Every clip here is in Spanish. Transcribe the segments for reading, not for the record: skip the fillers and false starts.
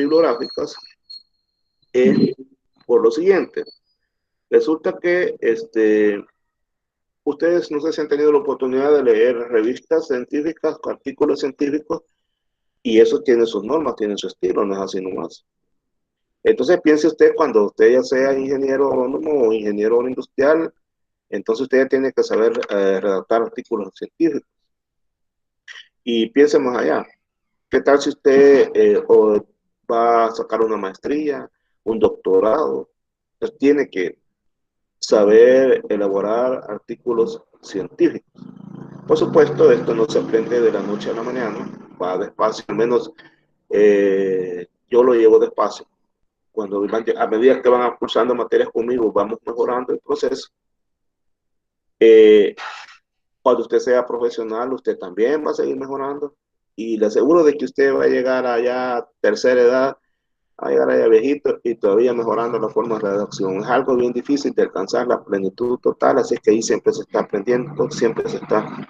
bibliográficas es por lo siguiente. Resulta que ustedes no sé si han tenido la oportunidad de leer revistas científicas, artículos científicos, y eso tiene sus normas, tiene su estilo, no es así nomás. Entonces piense usted cuando usted ya sea ingeniero agrónomo o ingeniero industrial, entonces usted ya tiene que saber redactar artículos científicos. Y piense más allá. ¿Qué tal si usted va a sacar una maestría, un doctorado? Pues tiene que saber elaborar artículos científicos. Por supuesto, esto no se aprende de la noche a la mañana, va despacio, al menos yo lo llevo despacio. Cuando a medida que van cursando materias conmigo, vamos mejorando el proceso. Cuando usted sea profesional, usted también va a seguir mejorando. Y le aseguro de que usted va a llegar allá a tercera edad, a llegar allá viejito y todavía mejorando la forma de redacción. Es algo bien difícil de alcanzar la plenitud total, así que ahí siempre se está aprendiendo, siempre se está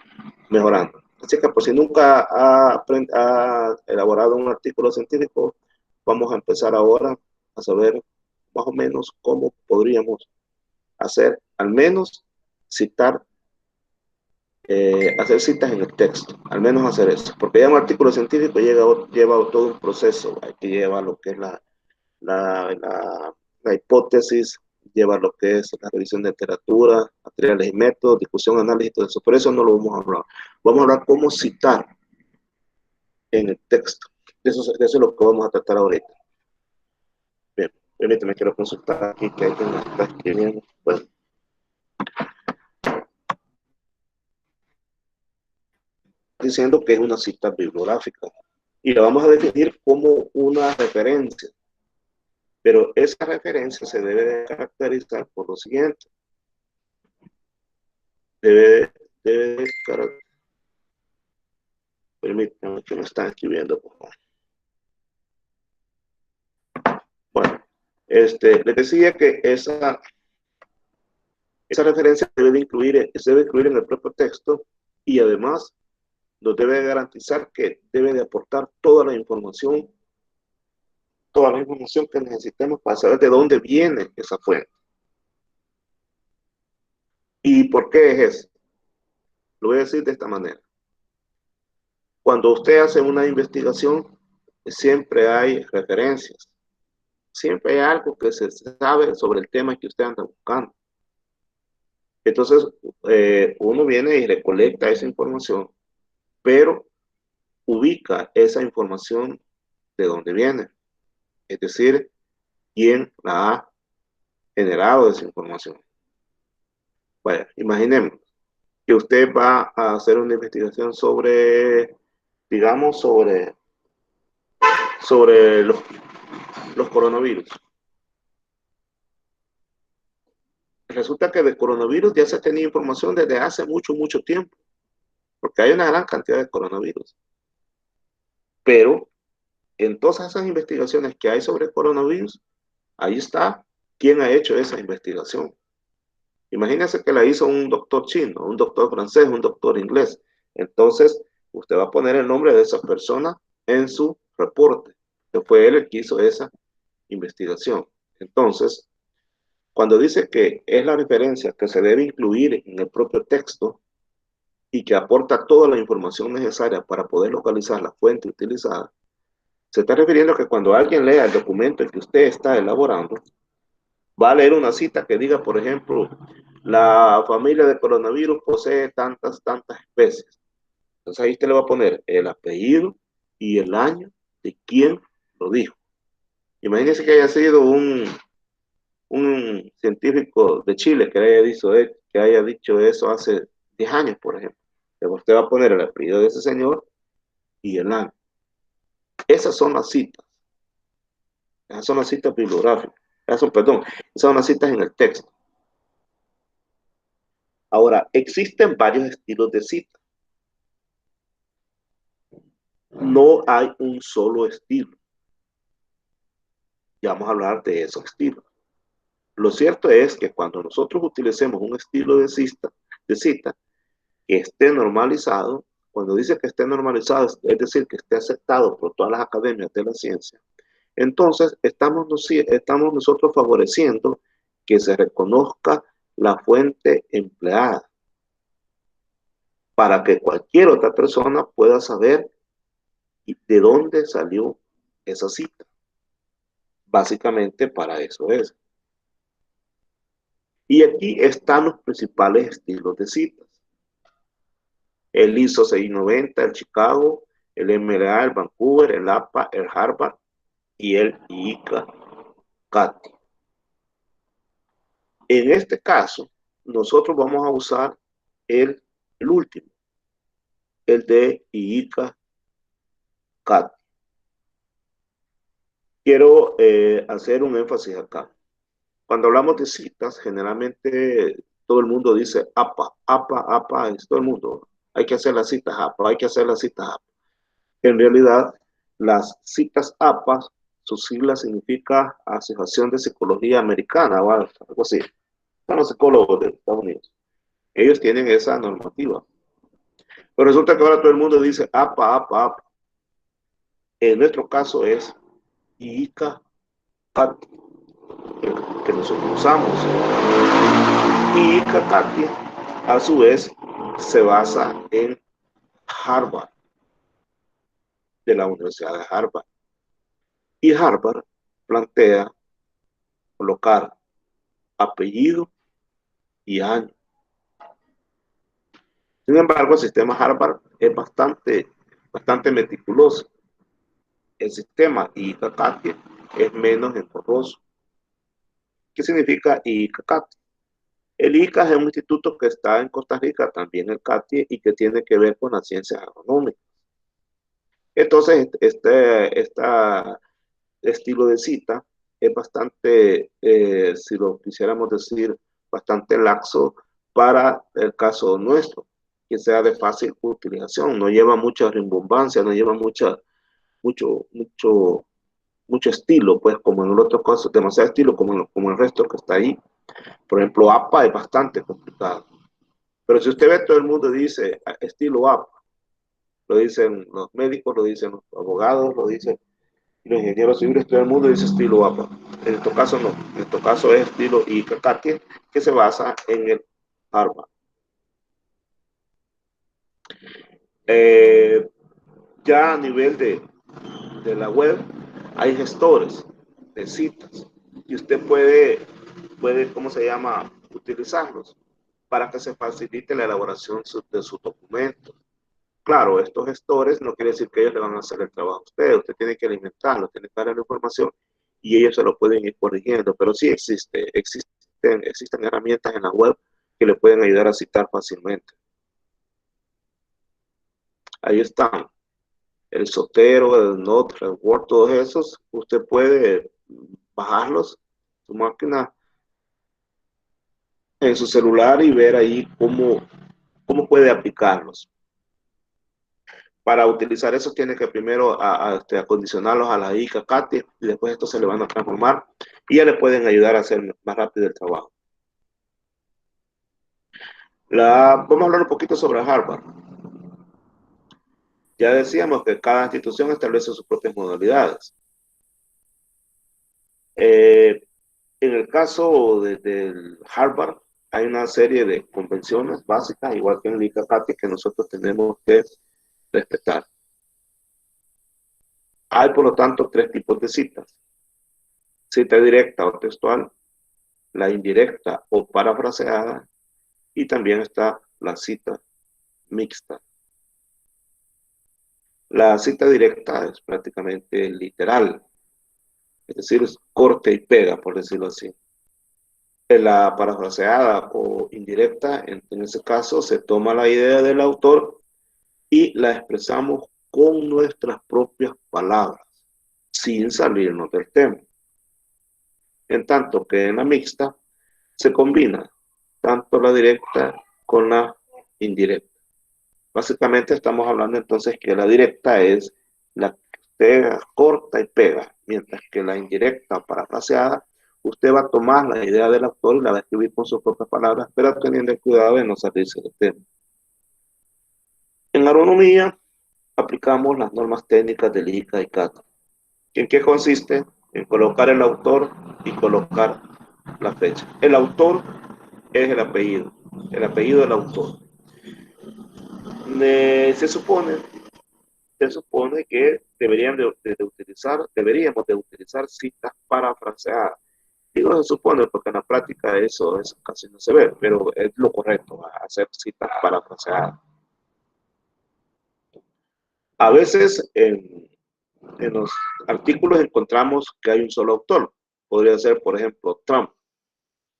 mejorando. Así que por si nunca ha elaborado un artículo científico, vamos a empezar ahora a saber más o menos cómo podríamos hacer, al menos citar, hacer citas en el texto, al menos hacer eso, porque ya un artículo científico lleva todo un proceso, hay que llevar lo que es la, la, la hipótesis, lleva lo que es la revisión de literatura, materiales y métodos, discusión, análisis, todo eso. Por eso no lo vamos a hablar. Vamos a hablar cómo citar en el texto. De eso es lo que vamos a tratar ahorita. Bien, permíteme, quiero consultar aquí que alguien me está escribiendo. Bueno, diciendo que es una cita bibliográfica y la vamos a definir como una referencia. Pero esa referencia se debe de caracterizar por lo siguiente. Debe de caracterizar. Permítanme que me están escribiendo, por favor. Bueno, les decía que esa referencia se debe incluir en el propio texto y además nos debe garantizar que debe de aportar toda la información que necesitemos para saber de dónde viene esa fuente. ¿Y por qué es eso? Lo voy a decir de esta manera. Cuando usted hace una investigación, siempre hay referencias. Siempre hay algo que se sabe sobre el tema que usted anda buscando. Entonces, uno viene y recolecta esa información, pero ubica esa información de dónde viene. Es decir, quién la ha generado esa información. Bueno, imaginemos que usted va a hacer una investigación sobre, digamos, sobre los coronavirus. Resulta que de coronavirus ya se tenía información desde hace mucho, mucho tiempo, porque hay una gran cantidad de coronavirus. Pero en todas esas investigaciones que hay sobre coronavirus, ahí está quién ha hecho esa investigación. Imagínense que la hizo un doctor chino, un doctor francés, un doctor inglés. Entonces, usted va a poner el nombre de esa persona en su reporte, que fue él el que hizo esa investigación. Entonces, cuando dice que es la referencia que se debe incluir en el propio texto y que aporta toda la información necesaria para poder localizar la fuente utilizada, se está refiriendo a que cuando alguien lea el documento que usted está elaborando, va a leer una cita que diga, por ejemplo, la familia de coronavirus posee tantas especies. Entonces ahí usted le va a poner el apellido y el año de quién lo dijo. Imagínese que haya sido un científico de Chile que haya dicho eso hace 10 años, por ejemplo. Entonces usted va a poner el apellido de ese señor y el año. Esas son las citas. Esas son las citas bibliográficas. Esas son las citas en el texto. Ahora, existen varios estilos de cita. No hay un solo estilo. Y vamos a hablar de esos estilos. Lo cierto es que cuando nosotros utilicemos un estilo de cita que esté normalizado, cuando dice que esté normalizado, es decir, que esté aceptado por todas las academias de la ciencia, Entonces, estamos nosotros favoreciendo que se reconozca la fuente empleada para que cualquier otra persona pueda saber de dónde salió esa cita. Básicamente para eso es. Y aquí están los principales estilos de citas. El ISO 690, el Chicago, el MLA, el Vancouver, el APA, el Harvard y el ICA-CATI. En este caso, nosotros vamos a usar el último, el de ICA-CATI. Quiero hacer un énfasis acá. Cuando hablamos de citas, generalmente todo el mundo dice APA, APA, APA, es todo el mundo. Hay que hacer las citas APA, hay que hacer las citas APA. En realidad, las citas APA, su sigla significa Asociación de Psicología Americana o algo así. Son los psicólogos de Estados Unidos. Ellos tienen esa normativa. Pero resulta que ahora todo el mundo dice APA, APA, APA. En nuestro caso es ICA, CATI, que nosotros usamos. Y ICA-CATI, a su vez, se basa en Harvard, de la Universidad de Harvard. Y Harvard plantea colocar apellido y año. Sin embargo, el sistema Harvard es bastante meticuloso. El sistema ICA-CATI es menos engorroso. ¿Qué significa ICA-CATI? El ICA es un instituto que está en Costa Rica, también el CATI, y que tiene que ver con las ciencias agronómicas. Entonces, este estilo de cita es bastante, si lo quisiéramos decir, bastante laxo para el caso nuestro, que sea de fácil utilización, no lleva mucha rimbombancia, no lleva mucho estilo, pues como en el otro caso, demasiado estilo como el resto que está ahí. Por ejemplo, APA es bastante complicado. Pero si usted ve, todo el mundo dice estilo APA. Lo dicen los médicos, lo dicen los abogados, lo dicen los ingenieros civiles, todo el mundo dice estilo APA. En este caso no, en este caso es estilo ICA-CATI, que se basa en el Harvard. Ya a nivel de la web, hay gestores de citas y usted puede, ¿cómo se llama?, utilizarlos para que se facilite la elaboración de sus documentos. Claro, estos gestores no quiere decir que ellos le van a hacer el trabajo a usted tiene que alimentarlo, tiene que darle la información y ellos se lo pueden ir corrigiendo, pero sí existen herramientas en la web que le pueden ayudar a citar fácilmente. Ahí están, el Sotero, el Note, el Word, todos esos, usted puede bajarlos en su máquina, en su celular y ver ahí cómo puede aplicarlos. Para utilizar eso tiene que primero acondicionarlos a la ICA-CATI y después estos se le van a transformar y ya le pueden ayudar a hacer más rápido el trabajo. Vamos a hablar un poquito sobre Harvard. Ya decíamos que cada institución establece sus propias modalidades. En el caso del Harvard, hay una serie de convenciones básicas, igual que en el ICA-CATI, que nosotros tenemos que respetar. Hay, por lo tanto, tres tipos de citas. Cita directa o textual, la indirecta o parafraseada, y también está la cita mixta. La cita directa es prácticamente literal, es decir, es corte y pega, por decirlo así. La parafraseada o indirecta, en ese caso, se toma la idea del autor y la expresamos con nuestras propias palabras, sin salirnos del tema. En tanto que en la mixta se combina tanto la directa con la indirecta. Básicamente estamos hablando entonces que la directa es la que usted corta y pega, mientras que la indirecta parafraseada, usted va a tomar la idea del autor y la va a escribir con sus propias palabras, pero teniendo el cuidado de no salirse del tema. En agronomía aplicamos las normas técnicas del ICA y CATI. ¿En qué consiste? En colocar el autor y colocar la fecha. El autor es el apellido del autor. Se supone que deberíamos de utilizar citas parafraseadas. Digo se supone porque en la práctica eso casi no se ve, pero es lo correcto, hacer citas parafraseadas. A veces en los artículos encontramos que hay un solo autor. Podría ser, por ejemplo, Trump,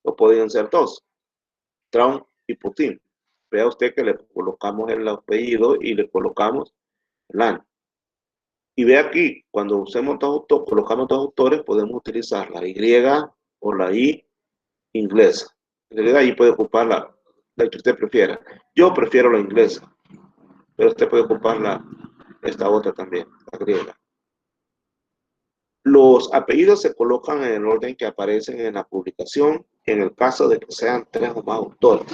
o podrían ser dos, Trump y Putin. Vea usted que le colocamos el apellido y le colocamos el año. Y ve aquí, cuando usemos colocamos dos autores, podemos utilizar la Y o la I inglesa. En realidad, ahí puede ocupar la que usted prefiera. Yo prefiero la inglesa, pero usted puede ocupar esta otra también, la griega. Los apellidos se colocan en el orden que aparecen en la publicación, en el caso de que sean tres o más autores.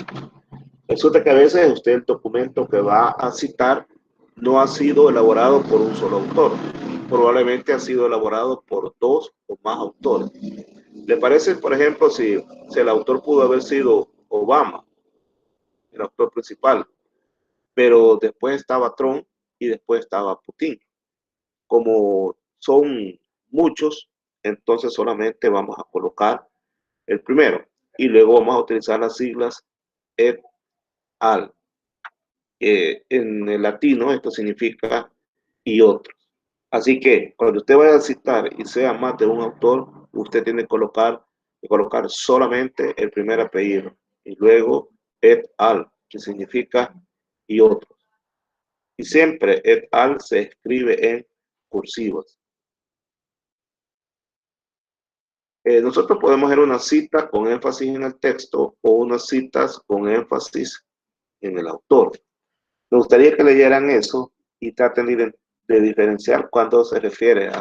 Resulta que a veces usted el documento que va a citar no ha sido elaborado por un solo autor. Probablemente ha sido elaborado por dos o más autores. ¿Le parece, por ejemplo, si el autor pudo haber sido Obama, el autor principal, pero después estaba Trump y después estaba Putin? Como son muchos, entonces solamente vamos a colocar el primero y luego vamos a utilizar las siglas et al. En el latino esto significa y otros. Así que cuando usted vaya a citar y sea más de un autor, usted tiene que colocar solamente el primer apellido y luego et al, que significa y otros. Y siempre et al se escribe en cursivas. Nosotros podemos hacer una cita con énfasis en el texto o unas citas con énfasis en el autor. Me gustaría que leyeran eso y traten de diferenciar cuando se refiere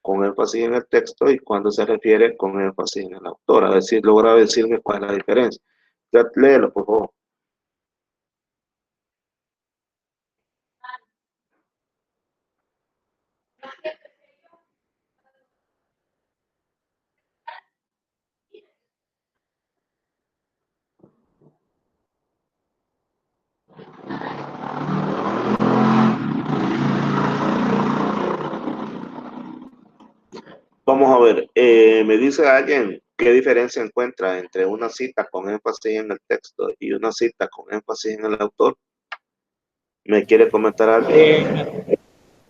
con énfasis en el texto y cuando se refiere con énfasis en el autor. A ver si logra decirme cuál es la diferencia. Ya, léelo, por favor. Vamos a ver, me dice alguien qué diferencia encuentra entre una cita con énfasis en el texto y una cita con énfasis en el autor. ¿Me quiere comentar algo? En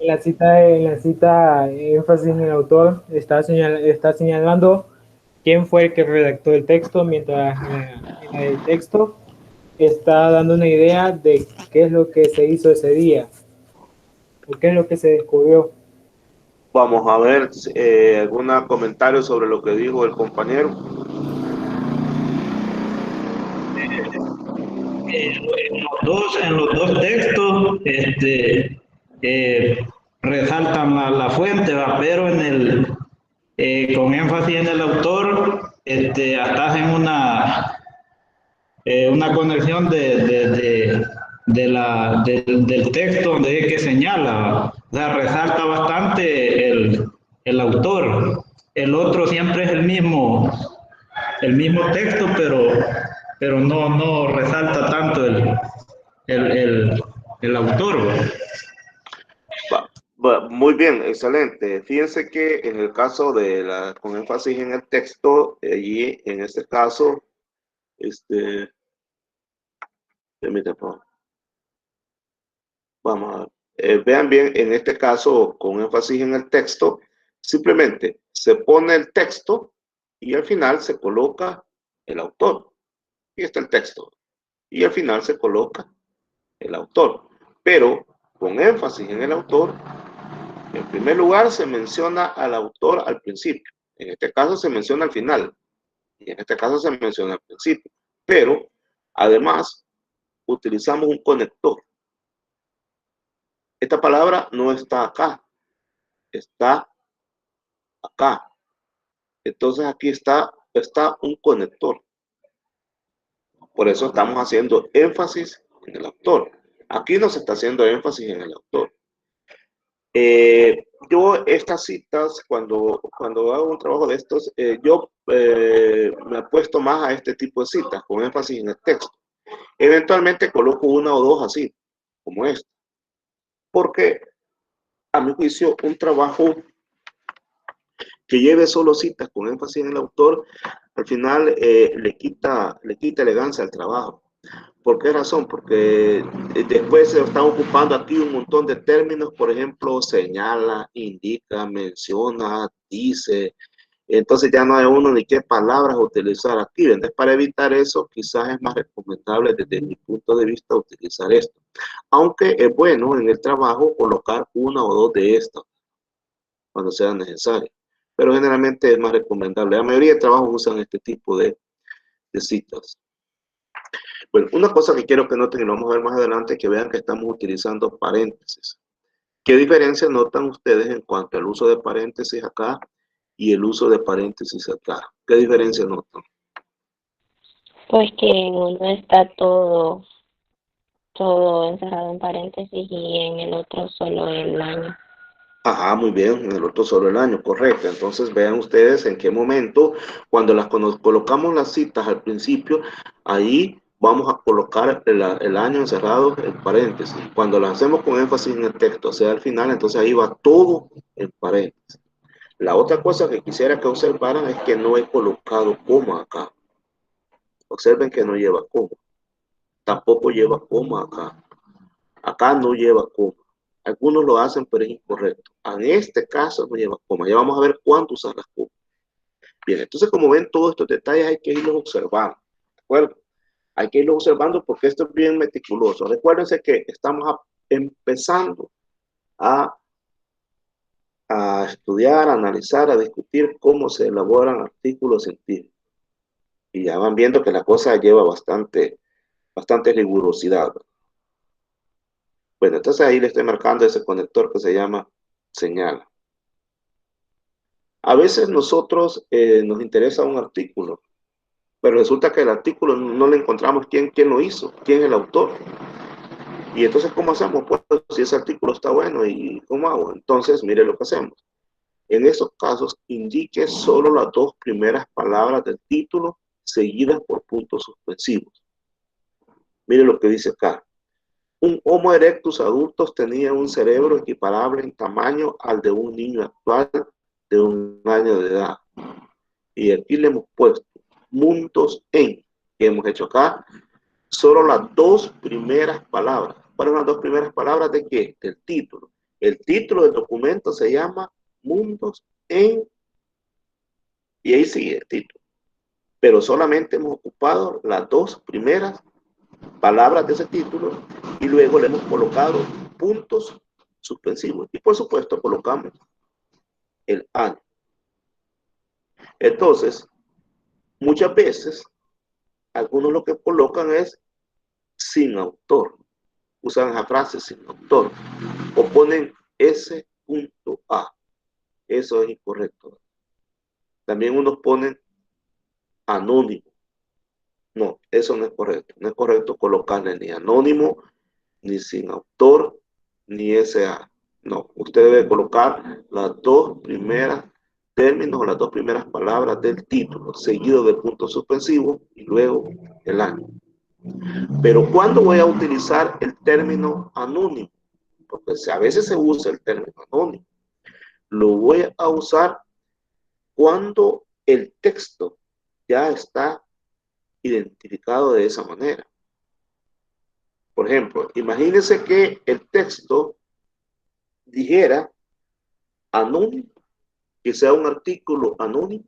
la cita, énfasis en el autor está señalando quién fue el que redactó el texto, mientras en la del texto está dando una idea de qué es lo que se hizo ese día o qué es lo que se descubrió. Vamos a ver algún comentario sobre lo que dijo el compañero. En los dos textos resaltan la fuente, ¿va? Pero con énfasis en el autor, hasta hacen una conexión del texto donde es que señala, ¿va? O sea, resalta bastante el autor. El otro siempre es el mismo texto, pero no resalta tanto el, el, el autor. Muy bien, excelente. Fíjense que en el caso con énfasis en el texto, allí en este caso, este, permítame, por favor. Vamos a ver. Vean bien, en este caso, con énfasis en el texto, simplemente se pone el texto y al final se coloca el autor. Y está el texto. Y al final se coloca el autor. Pero con énfasis en el autor, en primer lugar se menciona al autor al principio. En este caso se menciona al final. Y en este caso se menciona al principio. Pero además utilizamos un conector. Esta palabra no está acá, está acá. Entonces aquí está un conector. Por eso estamos haciendo énfasis en el autor. Aquí no se está haciendo énfasis en el autor. Yo estas citas, cuando hago un trabajo de estos, yo me apuesto más a este tipo de citas, con énfasis en el texto. Eventualmente coloco una o dos así, como esta, porque a mi juicio un trabajo que lleve solo citas con énfasis en el autor, al final le quita elegancia al trabajo. ¿Por qué razón? Porque después se están ocupando aquí un montón de términos, por ejemplo, señala, indica, menciona, dice. Entonces ya no hay uno ni qué palabras utilizar aquí. Entonces, para evitar eso, quizás es más recomendable desde mi punto de vista utilizar esto. Aunque es bueno en el trabajo colocar una o dos de estas cuando sea necesario. Pero generalmente es más recomendable. La mayoría de trabajos usan este tipo de citas. Bueno, una cosa que quiero que noten y lo vamos a ver más adelante, que vean que estamos utilizando paréntesis. ¿Qué diferencia notan ustedes en cuanto al uso de paréntesis acá y el uso de paréntesis acá? ¿Qué diferencia notan? Pues que en uno está todo encerrado en paréntesis y en el otro solo el año. Ajá, muy bien, en el otro solo el año, correcto. Entonces vean ustedes en qué momento, cuando colocamos las citas al principio, ahí vamos a colocar el año encerrado en paréntesis. Cuando lo hacemos con énfasis en el texto, o sea, al final, entonces ahí va todo en paréntesis. La otra cosa que quisiera que observaran es que no he colocado coma acá. Observen que no lleva coma. Tampoco lleva coma acá. Acá no lleva coma. Algunos lo hacen, pero es incorrecto. En este caso no lleva coma. Ya vamos a ver cuándo usar las comas. Bien, entonces como ven todos estos detalles hay que irlos observando. ¿De acuerdo? Hay que irlos observando porque esto es bien meticuloso. Recuérdense que estamos empezando a estudiar, a analizar, a discutir cómo se elaboran artículos científicos. Y ya van viendo que la cosa lleva bastante rigurosidad. Bueno, entonces ahí le estoy marcando ese conector que se llama señal. A veces nosotros nos interesa un artículo, pero resulta que el artículo no le encontramos quién lo hizo, quién es el autor. Y entonces, ¿cómo hacemos? Pues si ese artículo está bueno, ¿y cómo hago? Entonces, mire lo que hacemos. En esos casos, indique solo las dos primeras palabras del título seguidas por puntos suspensivos. Mire lo que dice acá. Un Homo erectus adultos tenía un cerebro equiparable en tamaño al de un niño actual de 1 año de edad. Y aquí le hemos puesto mundos en, que hemos hecho acá, solo las dos primeras palabras. ¿Cuáles son las dos primeras palabras de qué? Del título. El título del documento se llama Mundos en, y ahí sigue el título. Pero solamente hemos ocupado las dos primeras palabras de ese título y luego le hemos colocado puntos suspensivos. Y por supuesto colocamos el año. Entonces, muchas veces, algunos lo que colocan es sin autor. Usan esa frase sin autor. O ponen S.A. Eso es incorrecto. También unos ponen anónimo. No, eso no es correcto. No es correcto colocarle ni anónimo, ni sin autor, ni S.A. No, usted debe colocar las dos primeras términos o las dos primeras palabras del título, seguido de puntos suspensivos y luego el año. Pero ¿cuándo voy a utilizar el término anónimo? Porque a veces se usa el término anónimo. Lo voy a usar cuando el texto ya está identificado de esa manera. Por ejemplo, imagínense que el texto dijera anónimo, que sea un artículo anónimo,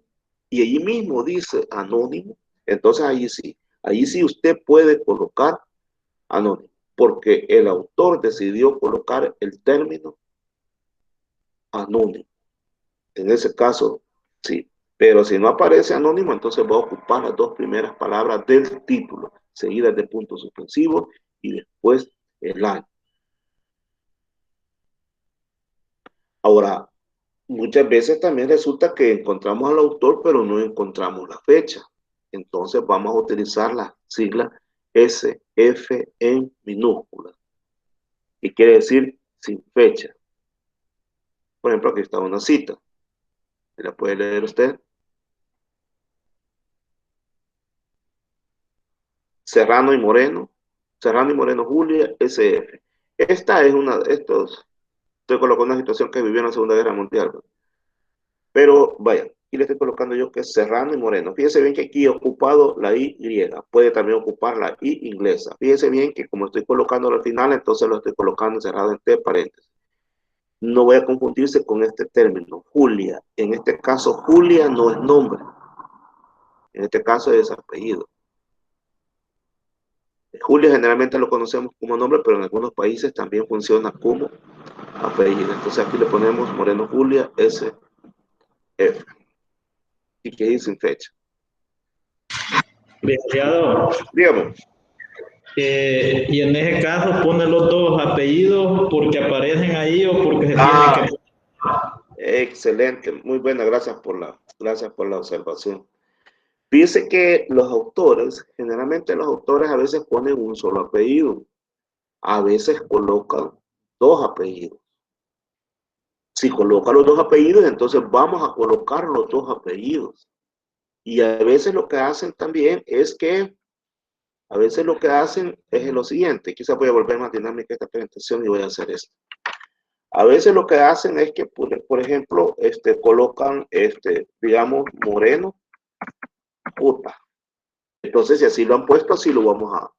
y allí mismo dice anónimo, entonces ahí sí usted puede colocar anónimo, porque el autor decidió colocar el término anónimo. En ese caso, sí. Pero si no aparece anónimo, entonces va a ocupar las dos primeras palabras del título, seguidas de puntos suspensivos y después el año. Ahora, muchas veces también resulta que encontramos al autor, pero no encontramos la fecha. Entonces vamos a utilizar la sigla SF en minúscula, que quiere decir sin fecha. Por ejemplo, aquí está una cita. ¿La puede leer usted? Serrano y Moreno Julia, SF. Esta es una, estoy colocando una situación que vivió en la Segunda Guerra Mundial, ¿no? Pero vaya, aquí le estoy colocando yo que es Serrano y Moreno. Fíjese bien que aquí he ocupado la Y, puede también ocupar la I inglesa. Fíjese bien que como estoy colocando al final, entonces lo estoy colocando cerrado entre paréntesis. No voy a confundirse con este término, Julia. En este caso, Julia no es nombre. En este caso es apellido. Julia generalmente lo conocemos como nombre, pero en algunos países también funciona como apellido. Entonces aquí le ponemos Moreno Julia SF. Y que dice sin fecha. Licenciado, Dígame. y en ese caso pone los dos apellidos porque aparecen ahí o porque se tienen que... Excelente, muy buena, gracias por la observación. Fíjese que los autores, generalmente los autores a veces ponen un solo apellido, a veces colocan dos apellidos. Si colocan los dos apellidos, entonces vamos a colocar los dos apellidos. Y a veces lo que hacen también es que, a veces lo que hacen es lo siguiente, quizás voy a volver más dinámica esta presentación y voy a hacer esto. A veces lo que hacen es que, por ejemplo, colocan, digamos, Moreno, puta. Entonces, si así lo han puesto, así lo vamos a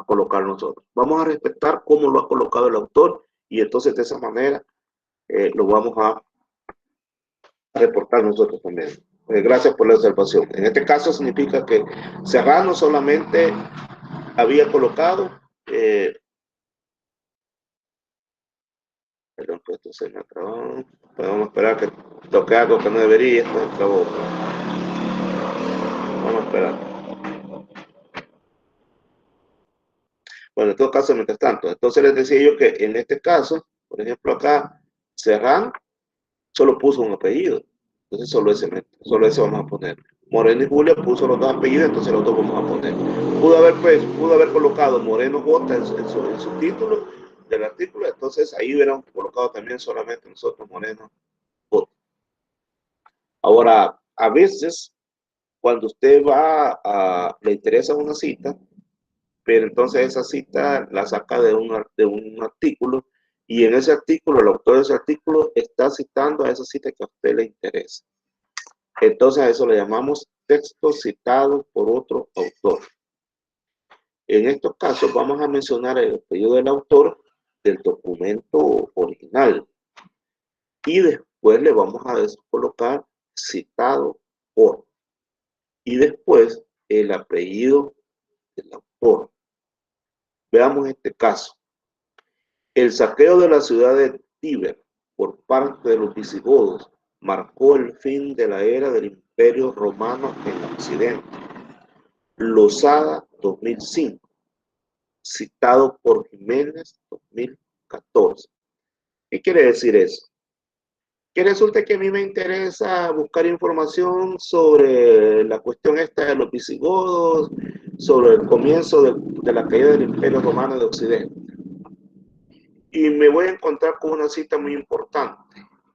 colocar nosotros. Vamos a respetar cómo lo ha colocado el autor y entonces de esa manera lo vamos a reportar nosotros también. Gracias por la observación. En este caso significa que Serrano solamente había colocado, perdón, que esto se me acabó. Vamos a esperar que toque algo que no debería, esto se acabó. Vamos a esperar. Bueno, en todo caso, mientras tanto, entonces les decía yo que en este caso, por ejemplo acá, Serrano solo puso un apellido, entonces solo ese vamos a poner. Moreno y Julia puso los dos apellidos, entonces los dos vamos a poner. Pudo haber colocado Moreno J en su título del artículo, entonces ahí hubiéramos colocado también solamente nosotros Moreno J. Ahora, a veces, cuando usted le interesa una cita, pero entonces esa cita la saca de un artículo y en ese artículo, el autor de ese artículo está citando a esa cita que a usted le interesa. Entonces a eso le llamamos texto citado por otro autor. En estos casos vamos a mencionar el apellido del autor del documento original y después le vamos a colocar citado por y después el apellido del autor. Veamos este caso. El saqueo de la ciudad de Tíber por parte de los visigodos marcó el fin de la era del Imperio Romano en Occidente. Losada 2005, citado por Jiménez 2014. ¿Qué quiere decir eso? Que resulta que a mí me interesa buscar información sobre la cuestión esta de los visigodos, sobre el comienzo de la caída del Imperio Romano de Occidente. Y me voy a encontrar con una cita muy importante,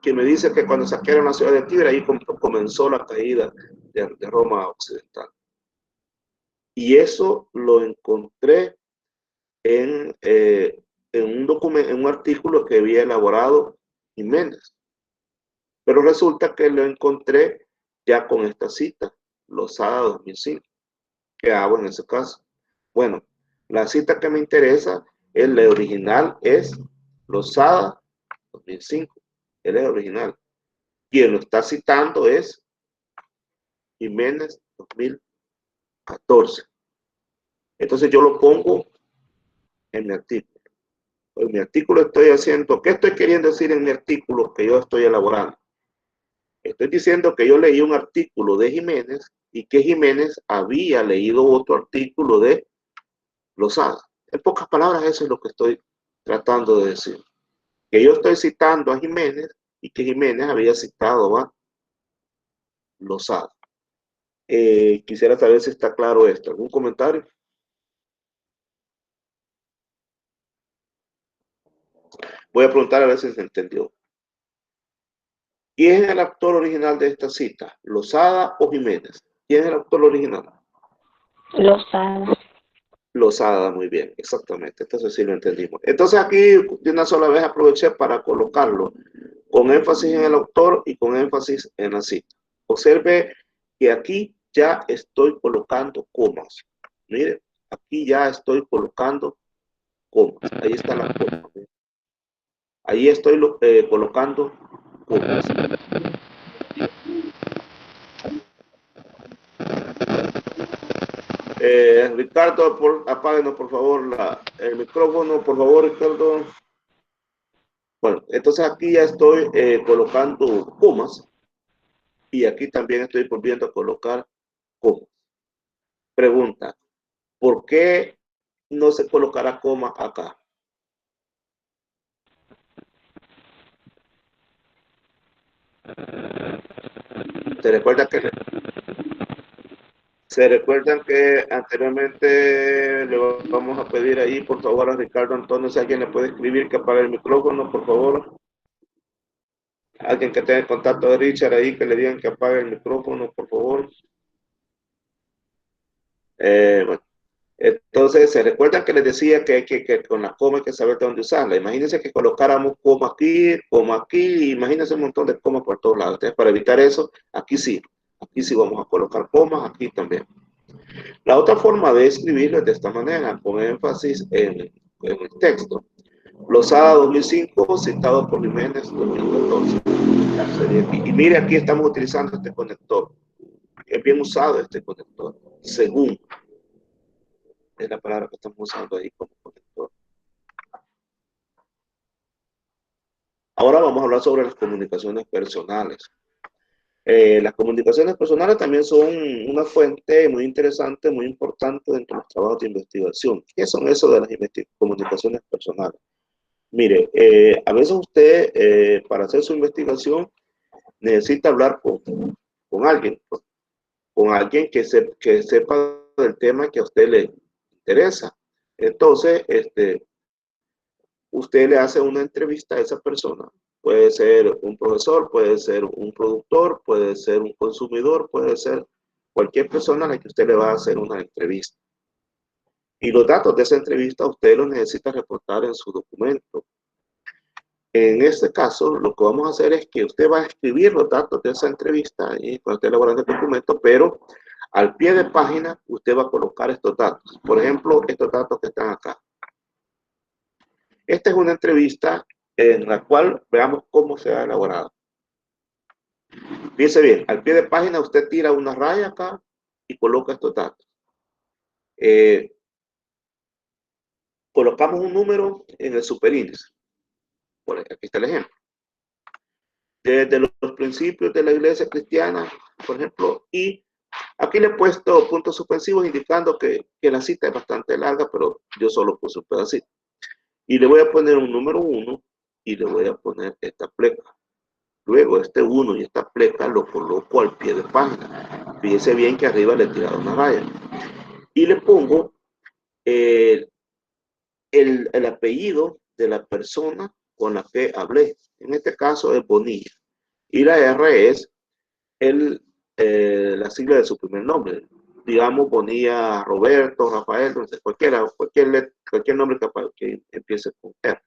que me dice que cuando saquearon la ciudad de Tíber, ahí comenzó la caída de Roma Occidental. Y eso lo encontré en un artículo que había elaborado Jiménez. Pero resulta que lo encontré ya con esta cita, Losada 2005. ¿Qué hago en ese caso? Bueno, la cita que me interesa, la original es Losada 2005. Él es original. Quien lo está citando es Jiménez 2014. Entonces yo lo pongo en mi artículo. En mi artículo estoy haciendo, ¿qué estoy queriendo decir en mi artículo que yo estoy elaborando? Estoy diciendo que yo leí un artículo de Jiménez y que Jiménez había leído otro artículo de Losada. En pocas palabras, eso es lo que estoy tratando de decir. Que yo estoy citando a Jiménez y que Jiménez había citado a Losada. Quisiera saber si está claro esto. ¿Algún comentario? Voy a preguntar a ver si se entendió. ¿Quién es el autor original de esta cita? ¿Lozada o Jiménez? ¿Quién es el autor original? Lozada. Lozada, muy bien, exactamente. Entonces sí lo entendimos. Entonces aquí de una sola vez aproveché para colocarlo con énfasis en el autor y con énfasis en la cita. Observe que aquí ya estoy colocando comas. Mire, aquí ya estoy colocando comas. Ahí está la coma. Ahí estoy colocando comas. Ricardo, apáguenos por favor el micrófono, por favor, Ricardo. Bueno, entonces aquí ya estoy colocando comas y aquí también estoy volviendo a colocar comas. Pregunta, ¿por qué no se colocará coma acá? ¿Se recuerdan que anteriormente le vamos a pedir ahí, por favor, a Ricardo Antonio, si alguien le puede escribir que apague el micrófono, por favor? Alguien que tenga contacto de Richard ahí, que le digan que apague el micrófono, por favor. Bueno, entonces, ¿se recuerdan que les decía que con la coma hay que saber de dónde usarla? Imagínense que colocáramos coma aquí, imagínense un montón de comas por todos lados. Entonces, para evitar eso, aquí sí vamos a colocar comas, aquí también. La otra forma de escribirlo es de esta manera, con énfasis en el texto. Lozada 2005, citado por Jiménez 2014. Y mire, aquí estamos utilizando este conector. Es bien usado este conector, según es la palabra que estamos usando ahí como conector. Ahora vamos a hablar sobre las comunicaciones personales. Las comunicaciones personales también son una fuente muy interesante, muy importante dentro de los trabajos de investigación. ¿Qué son eso de las comunicaciones personales? Mire, a veces usted, para hacer su investigación, necesita hablar con alguien, con alguien que sepa del tema que a usted le interesa. Entonces, usted le hace una entrevista a esa persona. Puede ser un profesor, puede ser un productor, puede ser un consumidor, puede ser cualquier persona a la que usted le va a hacer una entrevista. Y los datos de esa entrevista usted los necesita reportar en su documento. En este caso, lo que vamos a hacer es que usted va a escribir los datos de esa entrevista y cuando esté elaborando el documento, pero al pie de página usted va a colocar estos datos. Por ejemplo, estos datos que están acá. Esta es una entrevista en la cual veamos cómo se ha elaborado. Fíjense bien, al pie de página usted tira una raya acá y coloca estos datos. Colocamos un número en el superíndice. Aquí está el ejemplo. Desde los principios de la iglesia cristiana, por ejemplo, y aquí le he puesto puntos suspensivos indicando que la cita es bastante larga, pero yo solo puse un pedacito. Y le voy a poner un número 1 y le voy a poner esta pleca. Luego este 1 y esta pleca lo coloco al pie de página. Fíjese bien que arriba le he tirado una raya. Y le pongo el apellido de la persona con la que hablé. En este caso es Bonilla. Y la R es la sigla de su primer nombre. Digamos Bonilla Roberto, Rafael, no sé, cualquier nombre que empiece con R.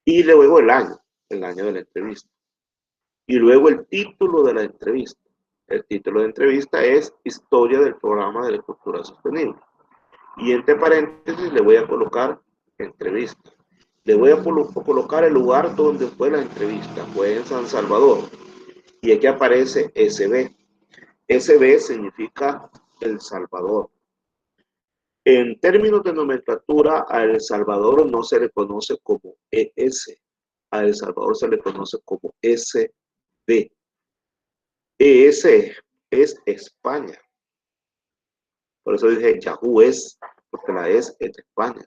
Y luego el año de la entrevista. Y luego el título de la entrevista. El título de entrevista es Historia del Programa de Agricultura Sostenible. Y entre paréntesis le voy a colocar entrevista. Le voy a colocar el lugar donde fue la entrevista. Fue en San Salvador. Y aquí aparece SB. SB significa El Salvador. En términos de nomenclatura, a El Salvador no se le conoce como ES. A El Salvador se le conoce como SB. ES es España. Por eso dije Yahoo es, porque la es de España.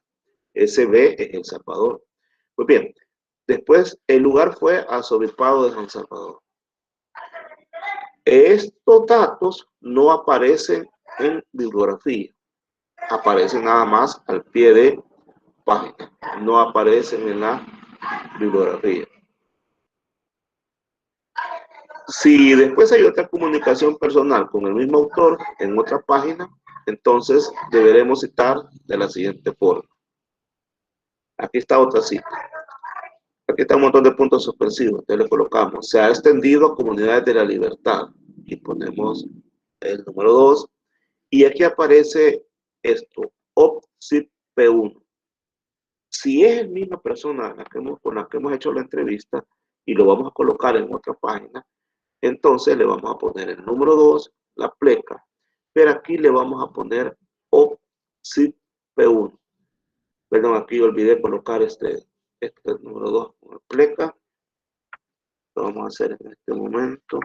SB es El Salvador. Pues bien, después el lugar fue Arzobispado de San Salvador. Estos datos no aparecen en bibliografía, aparecen nada más al pie de página, no aparecen en la bibliografía. Si después hay otra comunicación personal con el mismo autor en otra página, entonces deberemos citar de la siguiente forma. Aquí está otra cita. Aquí está un montón de puntos suspensivos. Entonces le colocamos, se ha extendido a comunidades de la libertad. Y ponemos el número 2. Y aquí aparece esto, OPSIP P1. Si es la misma persona con la que hemos hecho la entrevista y lo vamos a colocar en otra página, entonces le vamos a poner el número 2, la pleca, pero aquí le vamos a poner OPSIP P1. Perdón, aquí olvidé colocar este número 2 con la pleca. Lo vamos a hacer en este momento.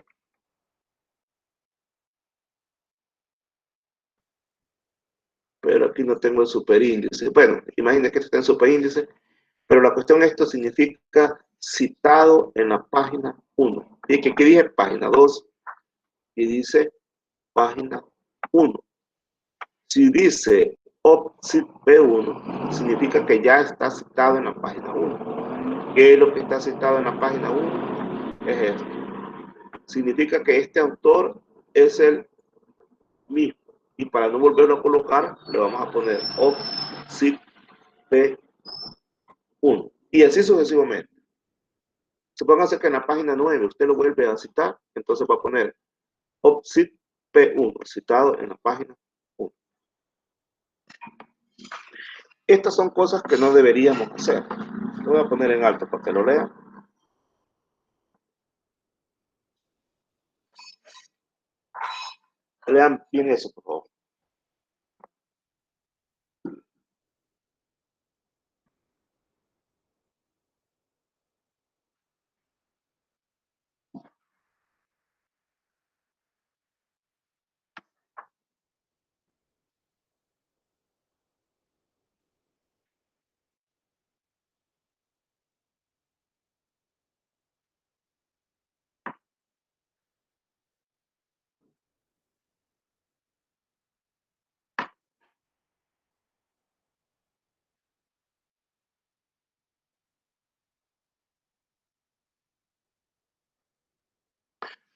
Pero aquí no tengo el superíndice. Bueno, imagínense que está en superíndice, pero la cuestión esto significa citado en la página 1. Y que aquí dije página 2 y dice página 1. Si dice OPSIP P1, significa que ya está citado en la página 1. ¿Qué es lo que está citado en la página 1? Es esto. Significa que este autor es el mismo. Y para no volverlo a colocar, le vamos a poner OPSIP P1. Y así sucesivamente. Supóngase que en la página 9 usted lo vuelve a citar, entonces va a poner OPSIP P1, citado en la página 1. Estas son cosas que no deberíamos hacer. Lo voy a poner en alto para que lo lean. Lean bien eso, por favor.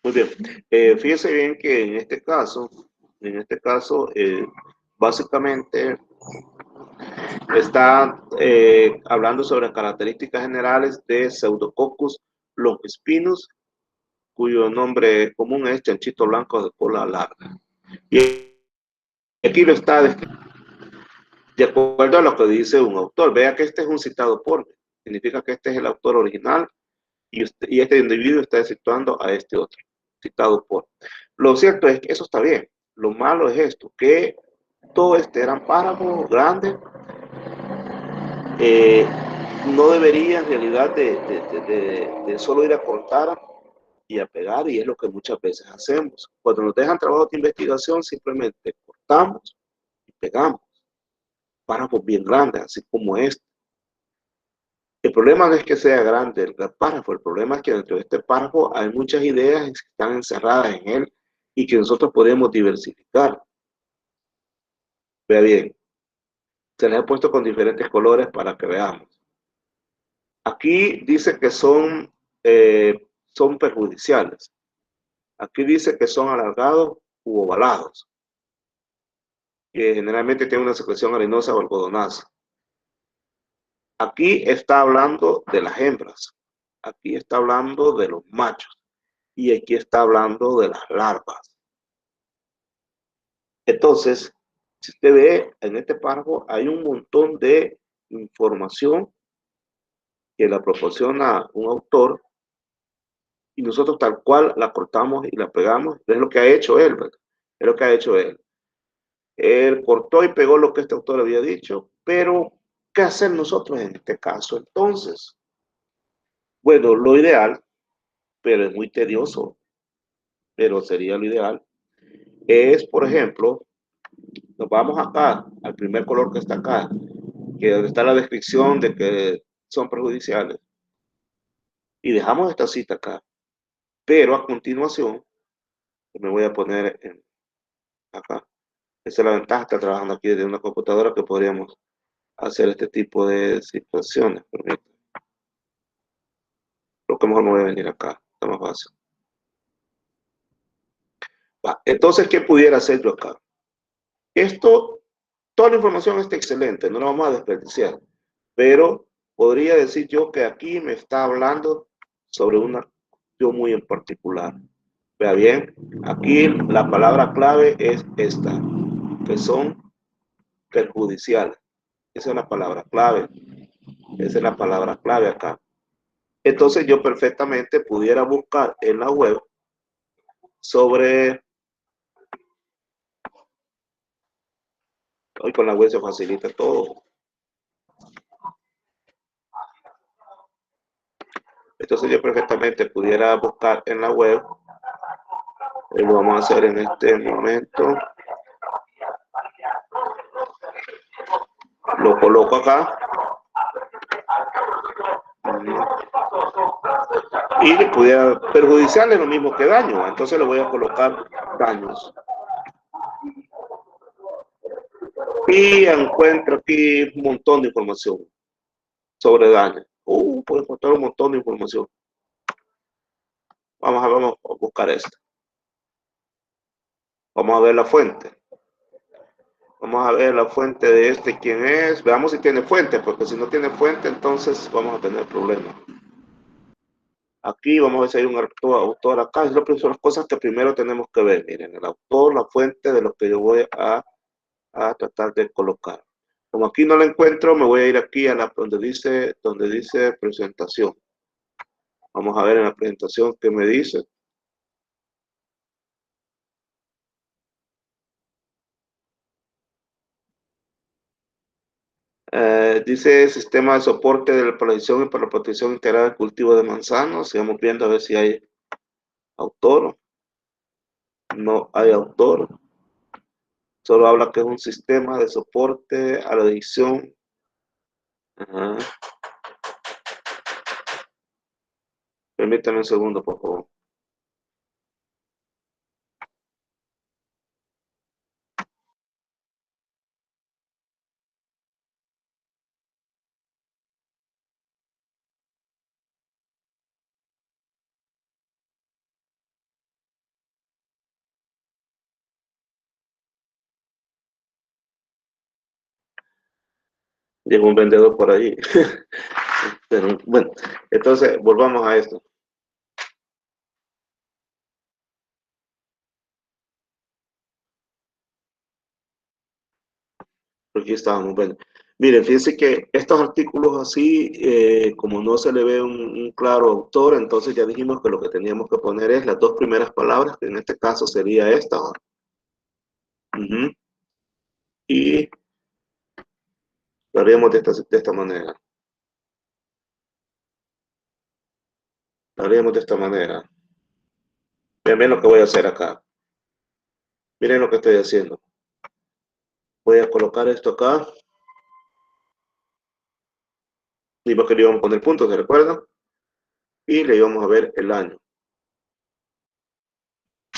Muy bien. Fíjese bien que en este caso, básicamente está hablando sobre características generales de Pseudococcus longispinus, cuyo nombre común es chanchito blanco de cola larga. Y aquí lo está describiendo de acuerdo a lo que dice un autor. Vea que este es un citado por, significa que este es el autor original y este individuo está situando a este otro, citado por. Lo cierto es que eso está bien. Lo malo es esto, que todo este gran párrafo grande no debería en realidad de solo ir a cortar y a pegar, y es lo que muchas veces hacemos. Cuando nos dejan trabajo de investigación, simplemente cortamos y pegamos párrafos bien grandes, así como este. El problema no es que sea grande el párrafo, el problema es que dentro de este párrafo hay muchas ideas que están encerradas en él y que nosotros podemos diversificar. Vea bien, se les ha puesto con diferentes colores para que veamos. Aquí dice que son perjudiciales. Aquí dice que son alargados u ovalados, que generalmente tienen una secreción arenosa o algodonosa. Aquí está hablando de las hembras, aquí está hablando de los machos y aquí está hablando de las larvas. Entonces, si usted ve en este párrafo, hay un montón de información que la proporciona un autor y nosotros tal cual la cortamos y la pegamos. Es lo que ha hecho él, ¿verdad? Es lo que ha hecho él. Él cortó y pegó lo que este autor había dicho, pero ¿qué hacer nosotros en este caso entonces? Bueno, lo ideal, pero es muy tedioso, pero sería lo ideal, es, por ejemplo, nos vamos acá, al primer color que está acá, que donde está la descripción de que son perjudiciales, y dejamos esta cita acá, pero a continuación, me voy a poner acá. Esa es la ventaja de estar trabajando aquí desde una computadora, que podríamos hacer este tipo de situaciones. Lo que mejor me voy a venir acá, está más fácil. Entonces, ¿qué pudiera hacer yo acá? Esto, toda la información está excelente, no la vamos a desperdiciar, pero podría decir yo que aquí me está hablando sobre una cuestión muy en particular. Vea bien, aquí la palabra clave es esta, que son perjudiciales. Esa es la palabra clave. Esa es la palabra clave acá. Entonces yo perfectamente pudiera buscar en la web sobre... Hoy con la web se facilita todo. Entonces yo perfectamente pudiera buscar en la web. Lo vamos a hacer en este momento. Lo coloco acá. Y le pudiera perjudiciarle lo mismo que daño. Entonces le voy a colocar daños. Y encuentro aquí un montón de información sobre daño. Puedo encontrar un montón de información. Vamos a buscar esto. Vamos a ver la fuente. Vamos a ver la fuente de este, quién es. Veamos si tiene fuente, porque si no tiene fuente, entonces vamos a tener problemas. Aquí vamos a ver si hay un autor acá. Son las cosas que primero tenemos que ver. Miren, el autor, la fuente de lo que yo voy a tratar de colocar. Como aquí no la encuentro, me voy a ir aquí a la donde dice presentación. Vamos a ver en la presentación qué me dice. Dice sistema de soporte de la producción y para la protección integrada del cultivo de manzanos. Sigamos viendo a ver si hay autor. No hay autor. Solo habla que es un sistema de soporte a la edición. Ajá. Permítame un segundo, por favor. Llegó un vendedor por allí. Pero bueno, entonces volvamos a esto. Aquí estábamos. Bueno, miren, fíjense que estos artículos así, como no se le ve un claro autor, entonces ya dijimos que lo que teníamos que poner es las dos primeras palabras, que en este caso sería esta. Y lo haríamos de esta manera. Lo haríamos de esta manera. Miren lo que voy a hacer acá. Miren lo que estoy haciendo. Voy a colocar esto acá. Dijimos que le íbamos a poner puntos, ¿se recuerdan? Y le íbamos a ver el año.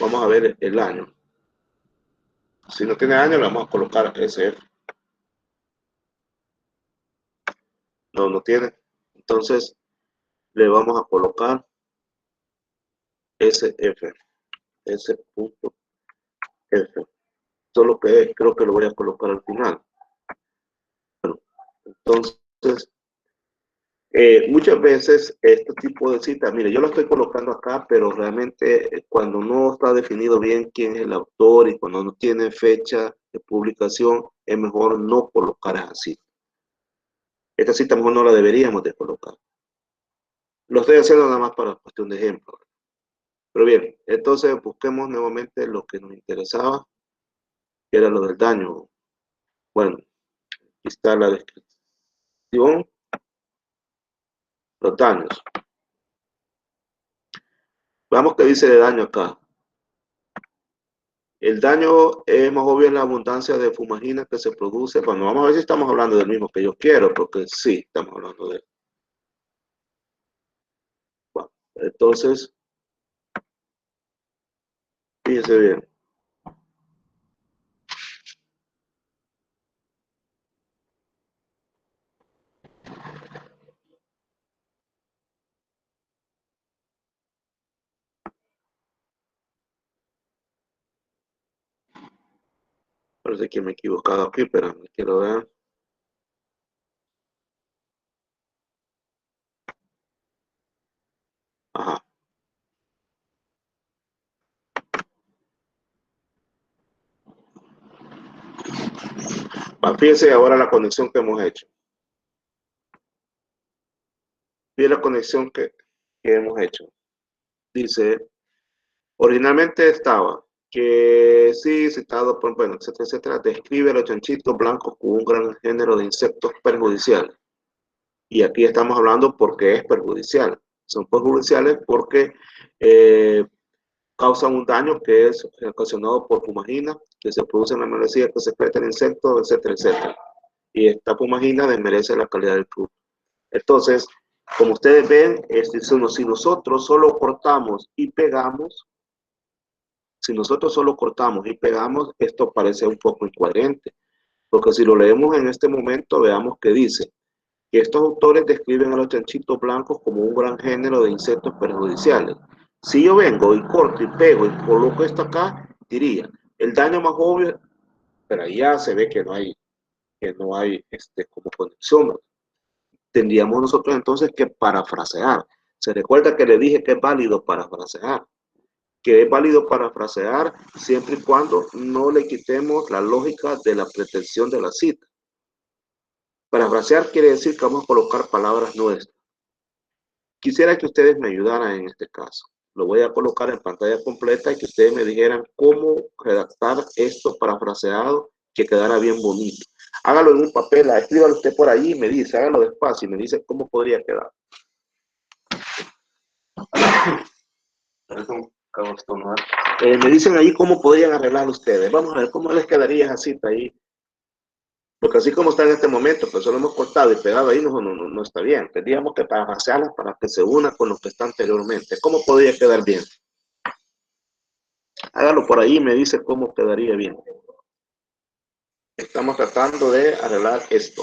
Vamos a ver el año. Si no tiene año, le vamos a colocar SF. No tiene. Entonces, le vamos a colocar SF. S.F. Solo que creo que lo voy a colocar al final. Bueno, entonces, muchas veces este tipo de citas, mire, yo lo estoy colocando acá, pero realmente cuando no está definido bien quién es el autor y cuando no tiene fecha de publicación, es mejor no colocar así. Esta cita mejor no la deberíamos de colocar. Lo estoy haciendo nada más para cuestión de ejemplo. Pero bien, entonces busquemos nuevamente lo que nos interesaba, que era lo del daño. Bueno, aquí está la descripción, los daños. Veamos qué dice de daño acá. El daño es más obvio en la abundancia de fumagina que se produce. Bueno, vamos a ver si estamos hablando del mismo que yo quiero, porque sí, estamos hablando de él. Bueno, entonces, fíjense bien. Parece que me he equivocado aquí, pero me quiero ver. Ajá. Fíjense ahora la conexión que hemos hecho. Fíjense la conexión que hemos hecho. Dice, originalmente estaba que sí, citado por, bueno, etcétera, etcétera, describe a los chanchitos blancos como un gran género de insectos perjudiciales. Y aquí estamos hablando porque es perjudicial. Son perjudiciales porque causan un daño que es ocasionado por fumagina, que se produce en la membresía que secreta el insecto, etcétera, etcétera. Y esta fumagina desmerece la calidad del fruto. Entonces, como ustedes ven, si nosotros solo cortamos y pegamos, esto parece un poco incoherente, porque si lo leemos en este momento, veamos que dice que estos autores describen a los chanchitos blancos como un gran género de insectos perjudiciales. Si yo vengo y corto y pego y coloco esto acá, diría, el daño más obvio, pero ahí ya se ve que no hay como conexión. Tendríamos nosotros entonces que parafrasear. Se recuerda que le dije que es válido parafrasear, siempre y cuando no le quitemos la lógica de la pretensión de la cita. Parafrasear quiere decir que vamos a colocar palabras nuestras. Quisiera que ustedes me ayudaran en este caso. Lo voy a colocar en pantalla completa y que ustedes me dijeran cómo redactar esto parafraseado que quedara bien bonito. Hágalo en un papel, escríbalo usted por ahí y me dice, hágalo despacio y me dice cómo podría quedar. Me dicen ahí cómo podrían arreglar ustedes. Vamos a ver cómo les quedaría esa cita ahí. Porque así como está en este momento, pues solo hemos cortado y pegado ahí, no está bien. Tendríamos que parafrasearlas para que se una con lo que está anteriormente. ¿Cómo podría quedar bien? Hágalo por ahí y me dice cómo quedaría bien. Estamos tratando de arreglar esto,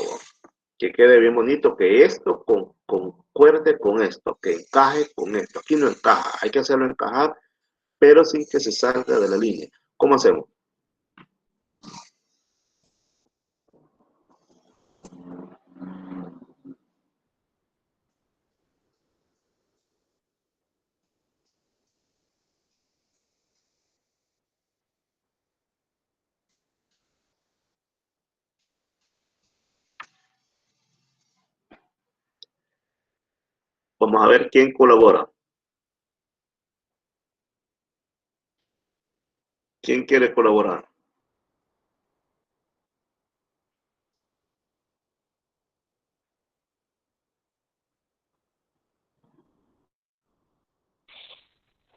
que quede bien bonito, que esto concuerde con esto, que encaje con esto. Aquí no encaja, hay que hacerlo encajar, pero sin que se salga de la línea. ¿Cómo hacemos? Vamos a ver quién colabora. ¿Quién quiere colaborar?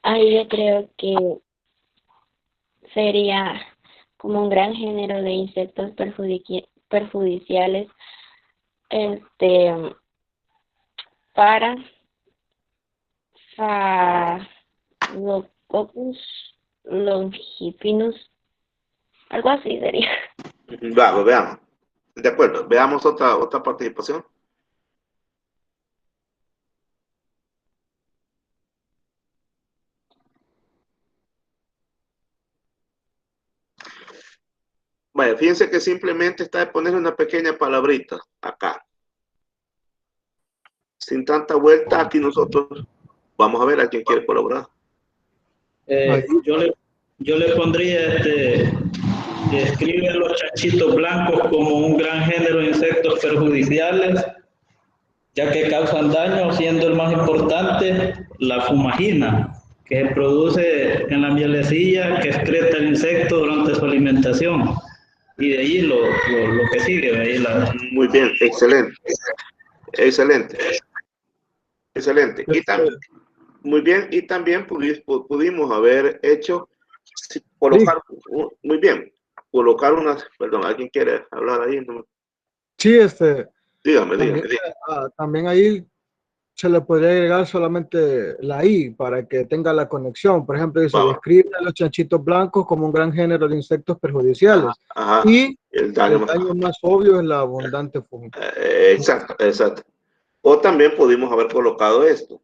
Ahí yo creo que sería como un gran género de insectos perjudiciales para Phacococcus longipinus, algo así sería. Vamos, veamos. De acuerdo, veamos otra participación. Vaya, fíjense que simplemente está de poner una pequeña palabrita acá. Sin tanta vuelta, aquí nosotros vamos a ver a quién quiere colaborar. Yo le pondría describe a los chanchitos blancos como un gran género de insectos perjudiciales, ya que causan daño, siendo el más importante la fumagina, que se produce en la mielecilla que excreta el insecto durante su alimentación. Y de ahí lo que sigue. De ahí Muy bien, excelente. Excelente. Excelente. Y muy bien, y también pudimos haber hecho, colocar, muy bien, colocar unas, perdón, ¿alguien quiere hablar ahí? No. Sí, Dígame. también ahí se le podría agregar solamente la I para que tenga la conexión. Por ejemplo, dice, describe a los chanchitos blancos como un gran género de insectos perjudiciales. Ajá. Y el daño más obvio es la abundante fumigena. Exacto. O también pudimos haber colocado esto,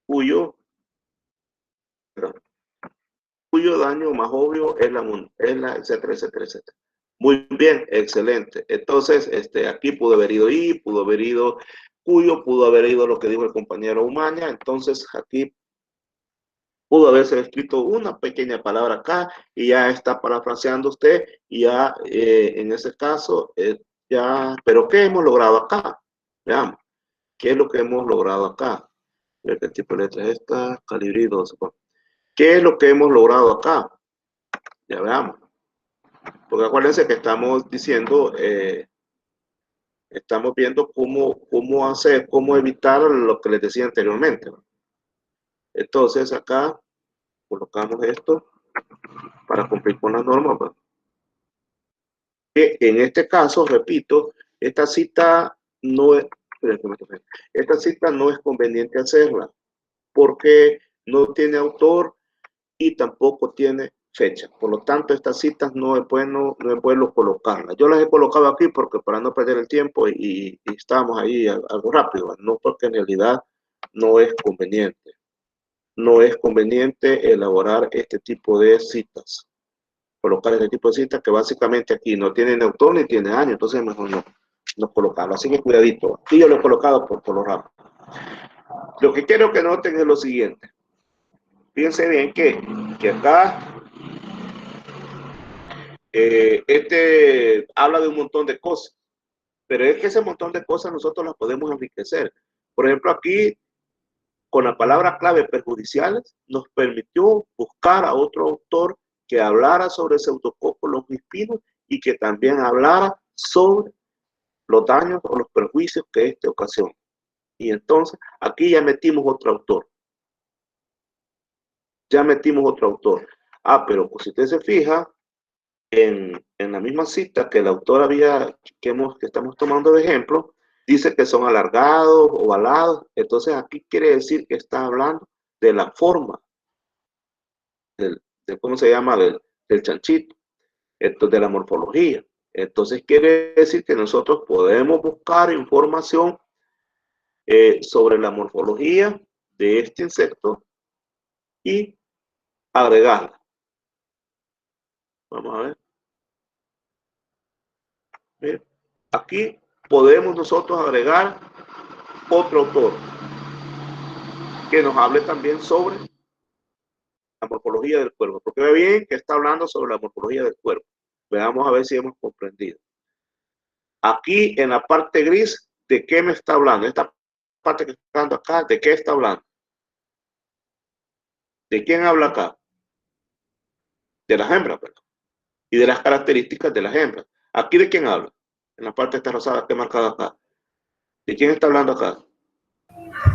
cuyo cuyo daño más obvio es etcétera, etcétera, etcétera. Muy bien, excelente. Entonces, aquí pudo haber ido y, pudo haber ido cuyo, pudo haber ido lo que dijo el compañero Umaña. Entonces, aquí pudo haberse escrito una pequeña palabra acá y ya está parafraseando usted y ya en ese caso, ya, pero ¿qué hemos logrado acá? Veamos, ¿qué es lo que hemos logrado acá? ¿Qué tipo de letra es esta? Calibre 12. ¿Qué es lo que hemos logrado acá? Ya veamos. Porque acuérdense que estamos diciendo, estamos viendo cómo hacer, cómo evitar lo que les decía anteriormente. Entonces acá colocamos esto para cumplir con las normas. Que en este caso, repito, esta cita no es conveniente hacerla porque no tiene autor y tampoco tiene fecha. Por lo tanto, estas citas no es bueno colocarlas. Yo las he colocado aquí porque para no perder el tiempo y estamos ahí algo rápido, no porque en realidad no es conveniente. No es conveniente elaborar este tipo de citas. Colocar este tipo de citas que básicamente aquí no tienen autor ni tiene año, entonces mejor no colocarlo. Así que cuidadito. Aquí yo lo he colocado por lo rápido. Lo que quiero que noten es lo siguiente. Fíjense bien que acá habla de un montón de cosas, pero es que ese montón de cosas nosotros las podemos enriquecer. Por ejemplo, aquí con la palabra clave perjudiciales nos permitió buscar a otro autor que hablara sobre Pseudococcus longispinus y que también hablara sobre los daños o los perjuicios que este ocasiona. Y entonces aquí ya metimos otro autor. Pero pues, si usted se fija, en la misma cita que el autor que estamos tomando de ejemplo, dice que son alargados, ovalados. Entonces aquí quiere decir que está hablando de la forma, ¿cómo se llama? Del chanchito, esto de la morfología. Entonces quiere decir que nosotros podemos buscar información sobre la morfología de este insecto y agregarla. Vamos a ver. Bien. Aquí podemos nosotros agregar otro autor que nos hable también sobre la morfología del cuerpo, porque ve bien que está hablando sobre la morfología del cuerpo. Veamos a ver si hemos comprendido. Aquí en la parte gris, ¿de qué me está hablando? Esta parte que está hablando acá, ¿de qué está hablando? ¿De quién habla acá? De las hembras, ¿verdad? Y de las características de las hembras. ¿Aquí de quién habla? En la parte esta rosada que he marcado acá. ¿De quién está hablando acá?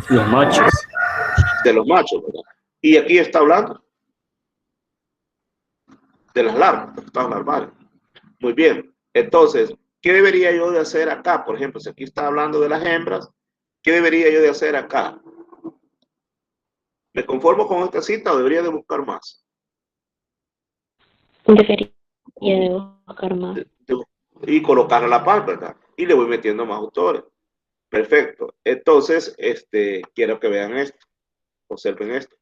Los machos. De los machos, ¿verdad? Y aquí está hablando de las larvas, de los estados larvales. Muy bien. Entonces, ¿qué debería yo de hacer acá? Por ejemplo, si aquí está hablando de las hembras, ¿qué debería yo de hacer acá? ¿Me conformo con esta cita o debería de buscar más? Debería de buscar más. Y colocar a la par, ¿verdad? Y le voy metiendo más autores. Perfecto. Entonces, quiero que vean esto. Observen esto.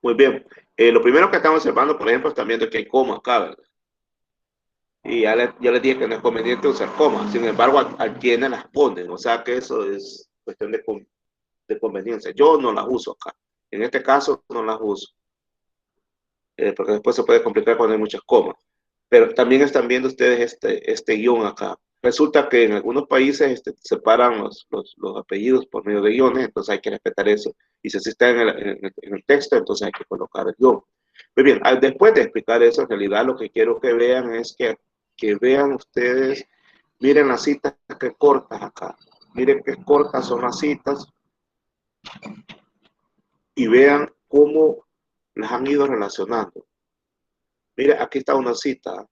Muy bien. Lo primero que estamos observando, por ejemplo, están viendo que hay coma acá, ¿verdad? Y ya les dije que no es conveniente usar coma. Sin embargo, a quienes las ponen. O sea que eso es cuestión de conveniencia. Yo no las uso acá. En este caso, no las uso. Porque después se puede complicar cuando hay muchas comas. Pero también están viendo ustedes este guión acá. Resulta que en algunos países separan los apellidos por medio de guiones, entonces hay que respetar eso. Y si así está en el texto, entonces hay que colocar el guión. Muy bien, después de explicar eso, en realidad lo que quiero que vean es que vean ustedes Miren las citas que cortas acá. Miren qué cortas son las citas y vean cómo las han ido relacionando. Mire, aquí está una cita.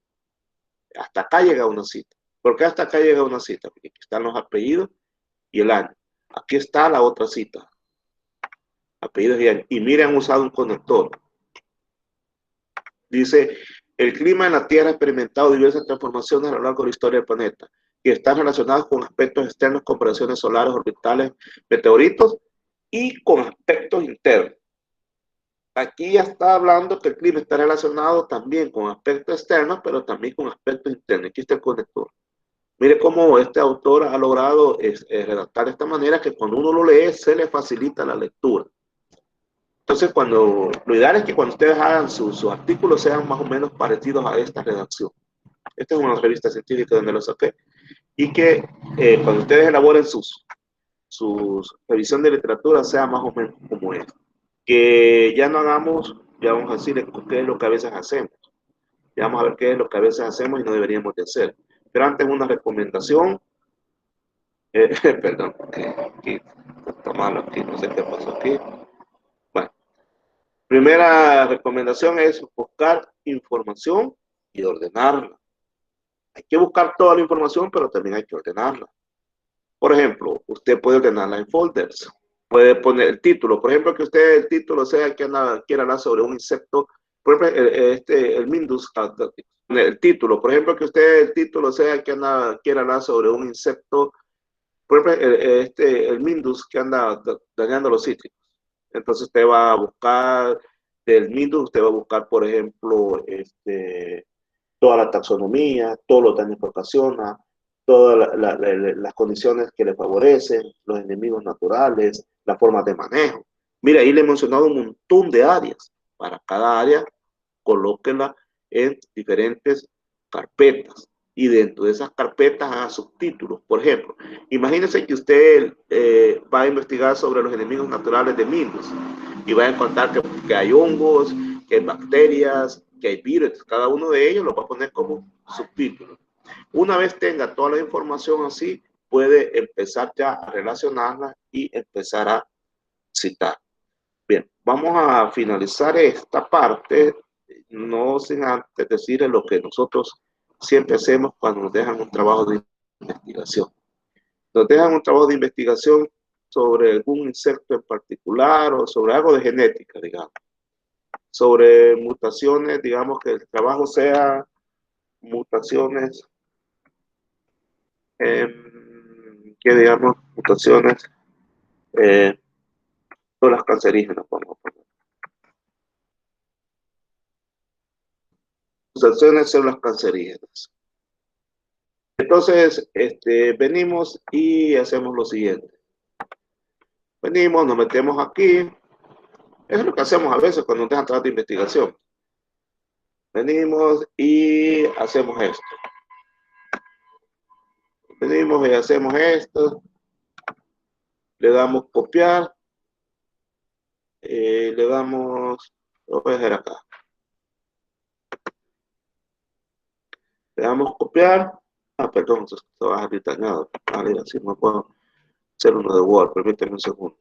Hasta acá llega una cita. ¿Por qué hasta acá llega una cita? Porque aquí están los apellidos y el año. Aquí está la otra cita. Apellidos y año. Y miren, han usado un conector. Dice, el clima en la Tierra ha experimentado diversas transformaciones a lo largo de la historia del planeta, que están relacionadas con aspectos externos, con operaciones solares, orbitales, meteoritos, y con aspectos internos. Aquí ya está hablando que el clima está relacionado también con aspectos externos, pero también con aspectos internos. Aquí está el conector. Mire cómo este autor ha logrado redactar de esta manera que cuando uno lo lee se le facilita la lectura. Entonces, lo ideal es que cuando ustedes hagan sus artículos sean más o menos parecidos a esta redacción. Esta es una revista científica donde lo saqué. Y que cuando ustedes elaboren sus revisión de literatura sea más o menos como es. Que ya no hagamos, ya vamos a decir qué es lo que a veces hacemos. Ya vamos a ver qué es lo que a veces hacemos y no deberíamos de hacer. Pero antes una recomendación. Perdón, aquí está malo aquí, no sé qué pasó aquí. Bueno, primera recomendación es buscar información y ordenarla. Hay que buscar toda la información, pero también hay que ordenarla. Por ejemplo, usted puede ordenarla en folders. Puede poner el título. Por ejemplo, que usted el título sea que quiera hablar sobre un insecto. Por ejemplo, el Mindus. El título. Por ejemplo, que usted el título sea que quiera hablar sobre un insecto. Por ejemplo, el Mindus que anda dañando los cítricos. Entonces usted va a buscar del Mindus, usted va a buscar, por ejemplo, toda la taxonomía, todos los daños que ocasiona, todas las condiciones que le favorecen, los enemigos naturales, las formas de manejo. Mira, ahí le he mencionado un montón de áreas. Para cada área, colóquela en diferentes carpetas. Y dentro de esas carpetas haga subtítulos. Por ejemplo, imagínense que usted va a investigar sobre los enemigos naturales de Mindus y va a encontrar que hay hongos, que hay bacterias, que hay virus. Cada uno de ellos lo va a poner como subtítulo. Una vez tenga toda la información así, puede empezar ya a relacionarla y empezar a citar. Bien, vamos a finalizar esta parte, no sin antes decir lo que nosotros siempre hacemos cuando nos dejan un trabajo de investigación. Nos dejan un trabajo de investigación sobre algún insecto en particular o sobre algo de genética, digamos. Sobre mutaciones, digamos que el trabajo sea mutaciones, que digamos mutaciones sobre las cancerígenas, vamos a poner. Mutaciones sobre las cancerígenas. Entonces, venimos y hacemos lo siguiente. Venimos, nos metemos aquí. Es lo que hacemos a veces cuando nos dejan trabajo de investigación. Venimos y hacemos esto. Venimos y hacemos esto. Le damos copiar. Le damos, lo voy a dejar acá. Le damos copiar. Ah, perdón, esto va a salir dañado. Vale, así no puedo hacer uno de Word. Permíteme un segundo.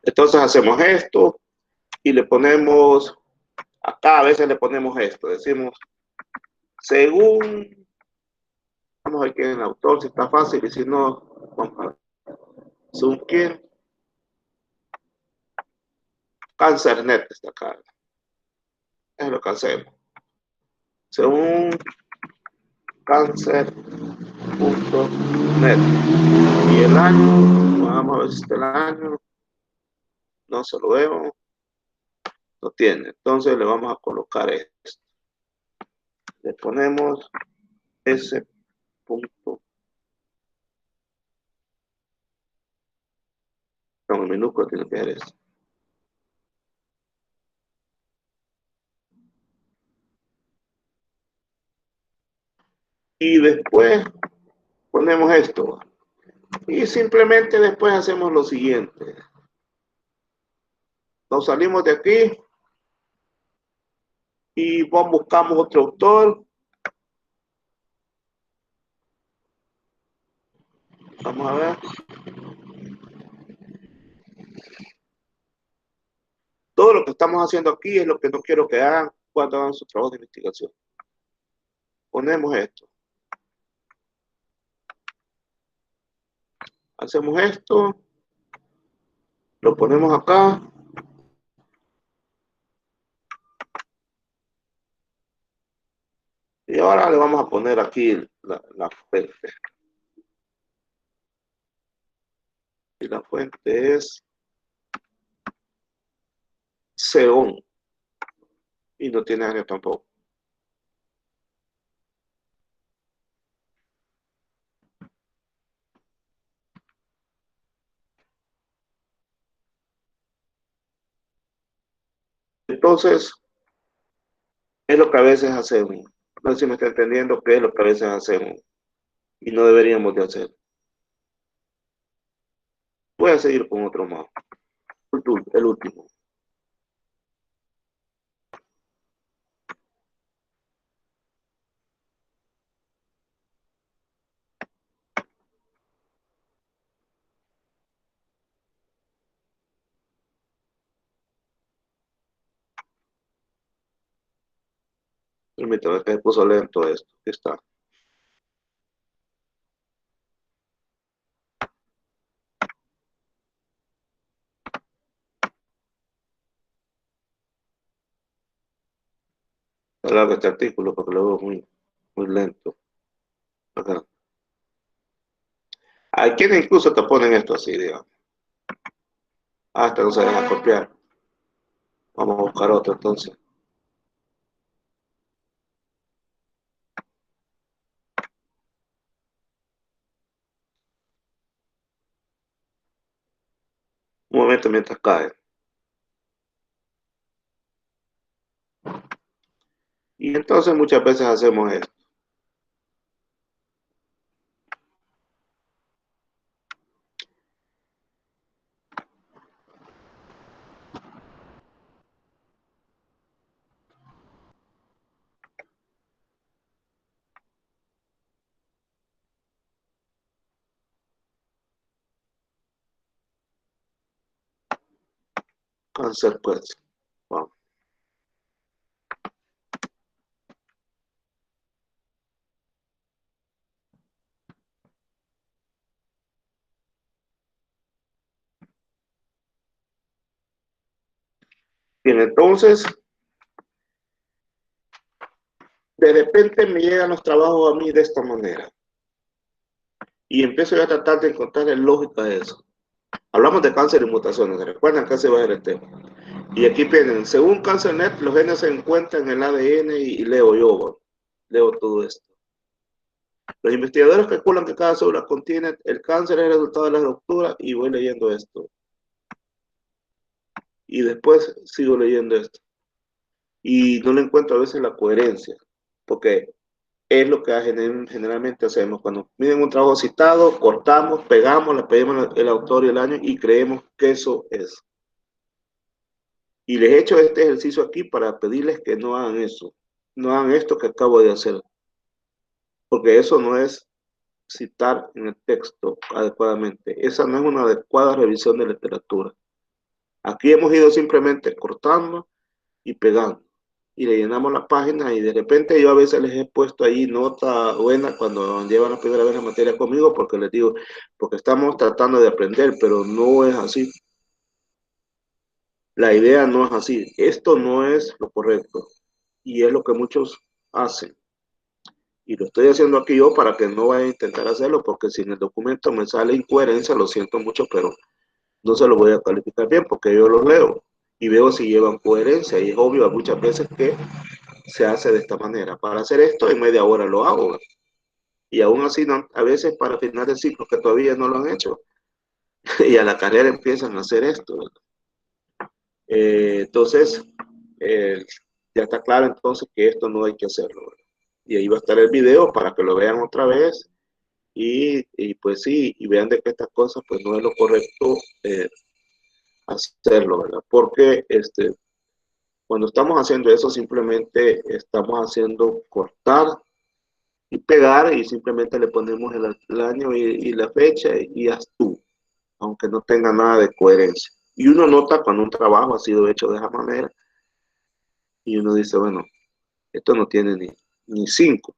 Entonces hacemos esto y le ponemos, acá a veces le ponemos esto. Decimos, según, vamos a ver quién es el autor, si está fácil y si no, vamos a ver. Según quién. CancerNet está acá. Es lo que hacemos. Según cancer.net. Y el año, vamos a ver si está el año. No se lo vemos. No tiene. Entonces le vamos a colocar esto. Le ponemos ese punto. Con el minúsculo tiene que ser esto. Y después Ponemos esto. Y simplemente después hacemos lo siguiente. Nos salimos de aquí y buscamos otro autor. Vamos a ver. Todo lo que estamos haciendo aquí es lo que no quiero que hagan cuando hagan su trabajo de investigación. Ponemos esto. Hacemos esto. Lo ponemos acá. Y ahora le vamos a poner aquí la fuente. Y la fuente es Seón. Y no tiene año tampoco. Entonces, es lo que a veces hacemos. No sé si me está entendiendo qué es lo que a veces hacemos. Y no deberíamos de hacer. Voy a seguir con otro más. El último. Permítame que se puso lento esto. Aquí está. Alarga este artículo porque lo veo muy lento. Acá. Hay quienes incluso te ponen esto así, digamos. Hasta no se deja copiar. Vamos a buscar otro entonces. Un momento mientras cae. Y entonces muchas veces hacemos esto. Cáncer, pues. Vamos. Bien, entonces, de repente me llegan los trabajos a mí de esta manera. Y empiezo yo a tratar de encontrar la lógica de eso. Hablamos de cáncer y mutaciones. ¿Recuerdan que se va a ver el tema? Y aquí vienen, según CancerNet, los genes se encuentran en el ADN y leo yo, leo todo esto. Los investigadores calculan que cada célula contiene el cáncer es el resultado de la ruptura y voy leyendo esto. Y después sigo leyendo esto. Y no le encuentro a veces la coherencia, porque es lo que generalmente hacemos. Cuando miden un trabajo citado, cortamos, pegamos, le pedimos el autor y el año y creemos que eso es. Y les he hecho este ejercicio aquí para pedirles que no hagan eso. No hagan esto que acabo de hacer. Porque eso no es citar en el texto adecuadamente. Esa no es una adecuada revisión de literatura. Aquí hemos ido simplemente cortando y pegando. Y le llenamos la página y de repente yo a veces les he puesto ahí nota buena cuando llevan la primera vez la materia conmigo porque les digo, porque estamos tratando de aprender, pero no es así. La idea no es así. Esto no es lo correcto. Y es lo que muchos hacen. Y lo estoy haciendo aquí yo para que no vaya a intentar hacerlo, porque si en el documento me sale incoherencia, lo siento mucho, pero no se lo voy a calificar bien, porque yo los leo y veo si llevan coherencia. Y es obvio muchas veces que se hace de esta manera. Para hacer esto en media hora lo hago. Y aún así, no, a veces para final de ciclo que todavía no lo han hecho. Y a la carrera empiezan a hacer esto. Entonces, ya está claro entonces que esto no hay que hacerlo. Y ahí va a estar el video para que lo vean otra vez y pues sí, y vean de que estas cosas pues no es lo correcto hacerlo, ¿verdad? Porque cuando estamos haciendo eso simplemente estamos haciendo cortar y pegar y simplemente le ponemos el año y la fecha y haz tú, aunque no tenga nada de coherencia. Y uno nota cuando un trabajo ha sido hecho de esa manera y uno dice, bueno, esto no tiene ni 5.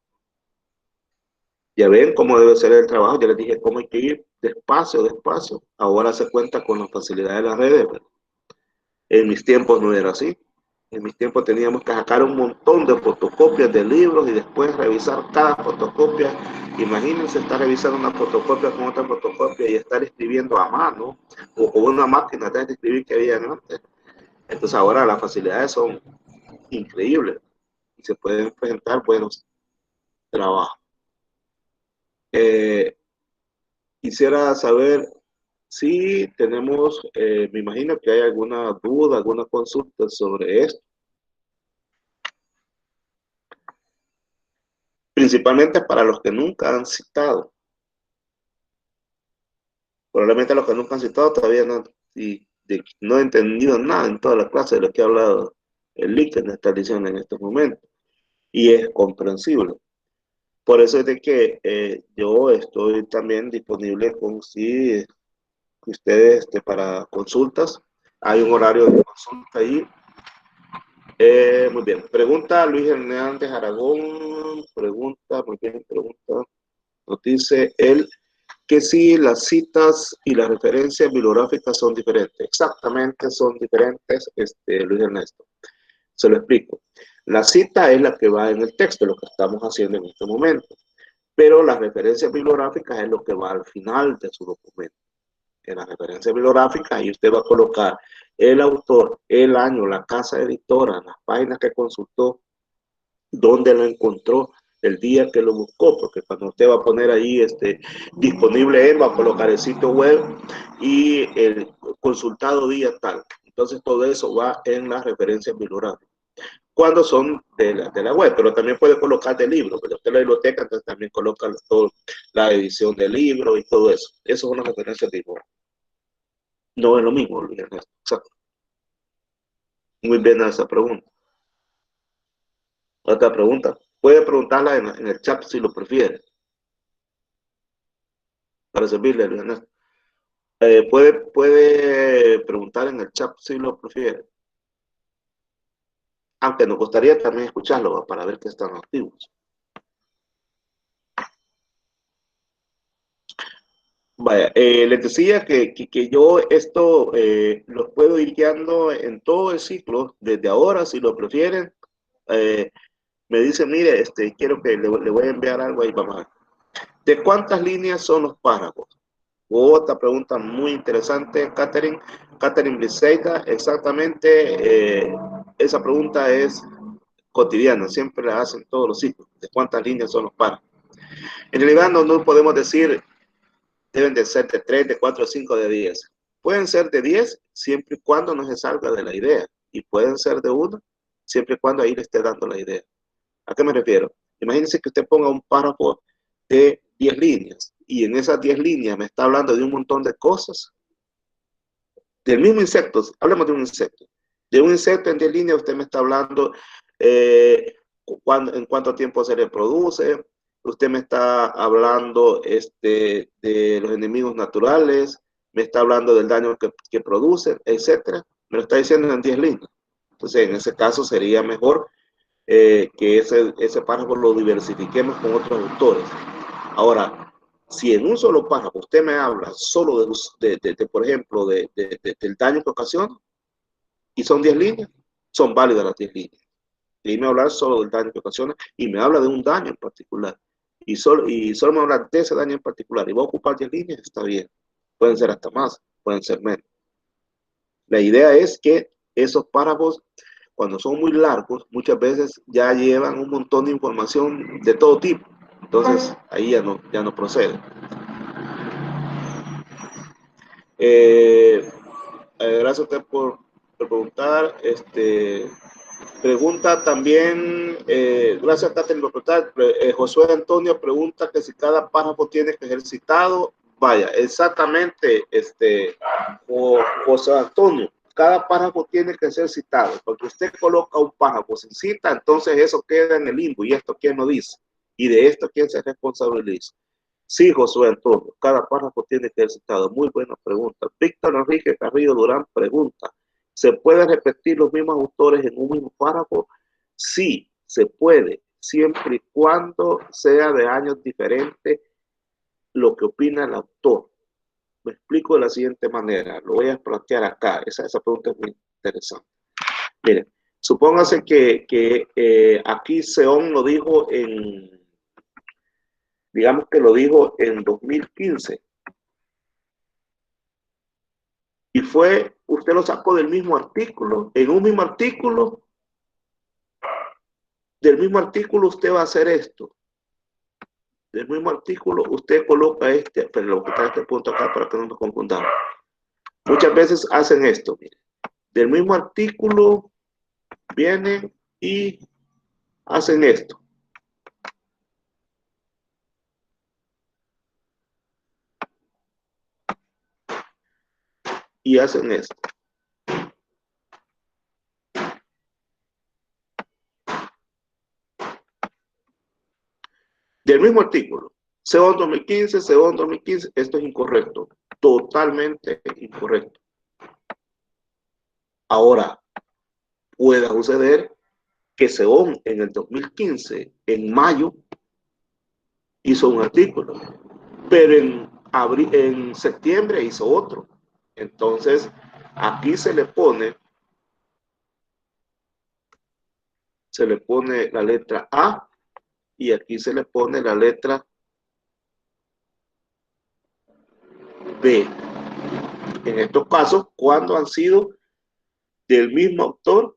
Ya ven cómo debe ser el trabajo. Ya les dije cómo hay que ir despacio, despacio. Ahora se cuenta con la facilidad de las redes. Pero en mis tiempos no era así. En mis tiempos teníamos que sacar un montón de fotocopias de libros y después revisar cada fotocopia. Imagínense estar revisando una fotocopia con otra fotocopia y estar escribiendo a mano o con una máquina de escribir que había antes. Entonces ahora las facilidades son increíbles y se pueden presentar buenos trabajos. Quisiera saber si tenemos, me imagino que hay alguna duda, alguna consulta sobre esto, principalmente para los que nunca han citado. Probablemente los que nunca han citado todavía no he entendido nada en toda la clase de lo que ha hablado el link en esta edición en estos momentos. Y es comprensible. Por eso es de que yo estoy también disponible con si ustedes para consultas. Hay un horario de consulta ahí. Muy bien. Pregunta Luis Hernández Aragón. Pregunta, muy bien, pregunta. Nos dice él que si las citas y las referencias bibliográficas son diferentes. Exactamente son diferentes, Luis Ernesto. Se lo explico. La cita es la que va en el texto, lo que estamos haciendo en este momento. Pero las referencias bibliográficas es lo que va al final de su documento. En las referencias bibliográficas, ahí usted va a colocar el autor, el año, la casa editora, las páginas que consultó, dónde lo encontró, el día que lo buscó, porque cuando usted va a poner ahí disponible él, va a colocar el sitio web y el consultado día tal. Entonces todo eso va en las referencias bibliográficas. Cuando son de la web, pero también puede colocar de libro, pero usted en la biblioteca entonces también coloca todo, la edición del libro y todo eso. Eso es una referencia de libro. No es lo mismo, Luis Ernesto. Exacto. Muy bien esa pregunta. Otra pregunta. Puede preguntarla en el chat si lo prefiere. Para servirle, Luis Ernesto. Puede preguntar en el chat si lo prefiere. Aunque nos gustaría también escucharlo para ver que están activos. Vaya, les decía que yo esto los puedo ir guiando en todo el ciclo, desde ahora, si lo prefieren. Me dicen, mire, quiero que le voy a enviar algo ahí, vamos a ver. ¿De cuántas líneas son los párrafos? Otra pregunta muy interesante, Catherine Briseida, exactamente, esa pregunta es cotidiana, siempre la hacen todos los ciclos. ¿De cuántas líneas son los párrafos? En realidad no podemos decir deben de ser de 3, de 4, de 5, de 10. Pueden ser de 10 siempre y cuando no se salga de la idea. Y pueden ser de 1 siempre y cuando ahí le esté dando la idea. ¿A qué me refiero? Imagínense que usted ponga un párrafo de 10 líneas y en esas 10 líneas me está hablando de un montón de cosas. Del mismo insecto, hablemos de un insecto. De un insecto en 10 líneas usted me está hablando en cuánto tiempo se reproduce, usted me está hablando de los enemigos naturales, me está hablando del daño que producen, etcétera. Me lo está diciendo en 10 líneas. Entonces, en ese caso sería mejor que ese párrafo lo diversifiquemos con otros autores. Ahora, si en un solo párrafo usted me habla solo por ejemplo, del daño que ocasiona, y son 10 líneas, son válidas las 10 líneas. Y me habla solo del daño que ocasiona y me habla de un daño en particular. Y solo me habla de ese daño en particular y va a ocupar 10 líneas, está bien. Pueden ser hasta más, pueden ser menos. La idea es que esos párrafos, cuando son muy largos, muchas veces ya llevan un montón de información de todo tipo. Entonces, ahí ya no procede. Gracias a usted por preguntar. Pregunta también, gracias Catherine por preguntar, Josué Antonio pregunta que si cada párrafo tiene que ejercitado. Vaya, exactamente, José Antonio, cada párrafo tiene que ser citado, porque usted coloca un párrafo sin cita, entonces eso queda en el limbo, y esto quién lo dice, y de esto quién se responsabiliza. Sí, Josué Antonio, cada párrafo tiene que ser citado. Muy buena pregunta. Víctor Enrique Carrillo Durán pregunta, ¿se pueden repetir los mismos autores en un mismo párrafo? Sí, se puede, siempre y cuando sea de años diferentes lo que opina el autor. Me explico de la siguiente manera, lo voy a plantear acá, esa pregunta es muy interesante. Miren, supóngase que aquí Seón lo dijo digamos que lo dijo en 2015, y usted lo sacó del mismo artículo, en un mismo artículo, del mismo artículo usted va a hacer esto, del mismo artículo usted coloca pero lo que está en este punto acá para que no nos confundamos. Muchas veces hacen esto, miren, del mismo artículo vienen y hacen esto. Y hacen esto. Del mismo artículo, CO 2015, CO 2015, esto es incorrecto, totalmente incorrecto. Ahora, puede suceder que Seón en el 2015, en mayo, hizo un artículo, pero en septiembre hizo otro. Entonces, aquí se le pone la letra A y aquí se le pone la letra B. En estos casos, cuando han sido del mismo autor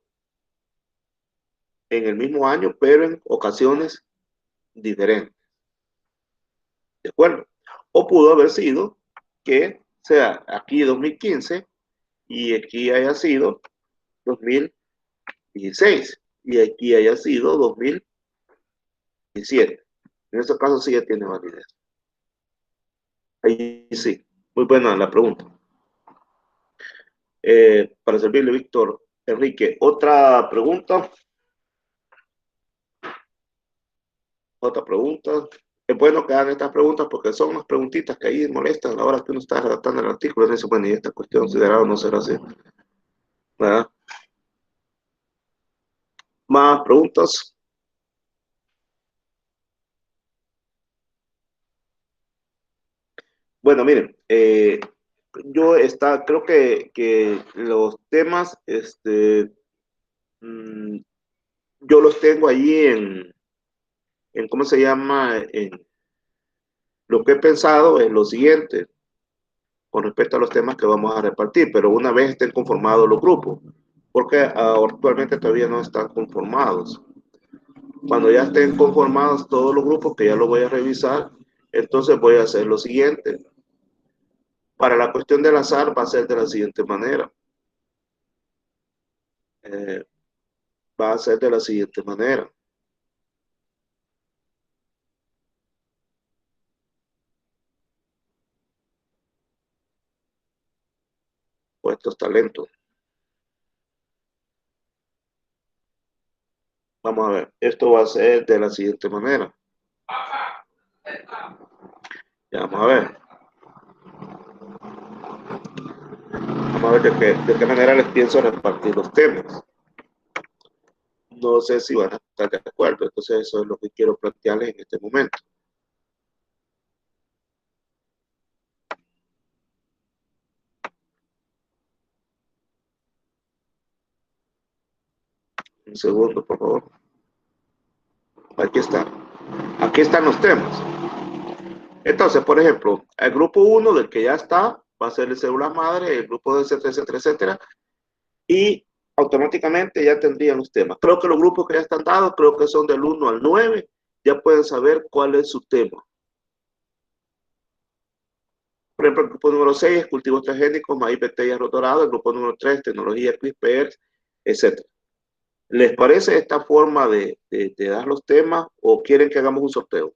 en el mismo año, pero en ocasiones diferentes. ¿De acuerdo? O pudo haber sido que sea aquí 2015 y aquí haya sido 2016 y aquí haya sido 2017. En este caso sí ya tiene validez. Ahí sí. Muy buena la pregunta. Para servirle, Víctor Enrique. Otra pregunta. Otra pregunta. Es bueno que hagan estas preguntas porque son unas preguntitas que ahí molestan a la hora que uno está redactando el artículo. Dice, bueno, y esta cuestión considerada no será así. ¿Verdad? Más preguntas. Bueno, miren, creo que los temas, yo los tengo allí ¿cómo se llama? Lo que he pensado es lo siguiente, con respecto a los temas que vamos a repartir, pero una vez estén conformados los grupos, porque actualmente todavía no están conformados. Cuando ya estén conformados todos los grupos, que ya lo voy a revisar, entonces voy a hacer lo siguiente. Para la cuestión del azar va a ser de la siguiente manera. Va a ser de la siguiente manera. Con estos talentos. Vamos a ver. Esto va a ser de la siguiente manera. Ya, vamos a ver. Vamos a ver de qué manera les pienso repartir los temas. No sé si van a estar de acuerdo. Entonces eso es lo que quiero plantearles en este momento. Un segundo, por favor. Aquí está. Aquí están los temas. Entonces, por ejemplo, el grupo 1 del que ya está, va a ser el célula madre, el grupo 2, etcétera, etcétera, etcétera. Y automáticamente ya tendrían los temas. Creo que los grupos que ya están dados, creo que son del 1 al 9, ya pueden saber cuál es su tema. Por ejemplo, el grupo número 6 cultivos transgénicos, maíz, petella, arroz dorado. El grupo número 3, tecnología, CRISPR, etc. ¿Les parece esta forma de dar los temas o quieren que hagamos un sorteo?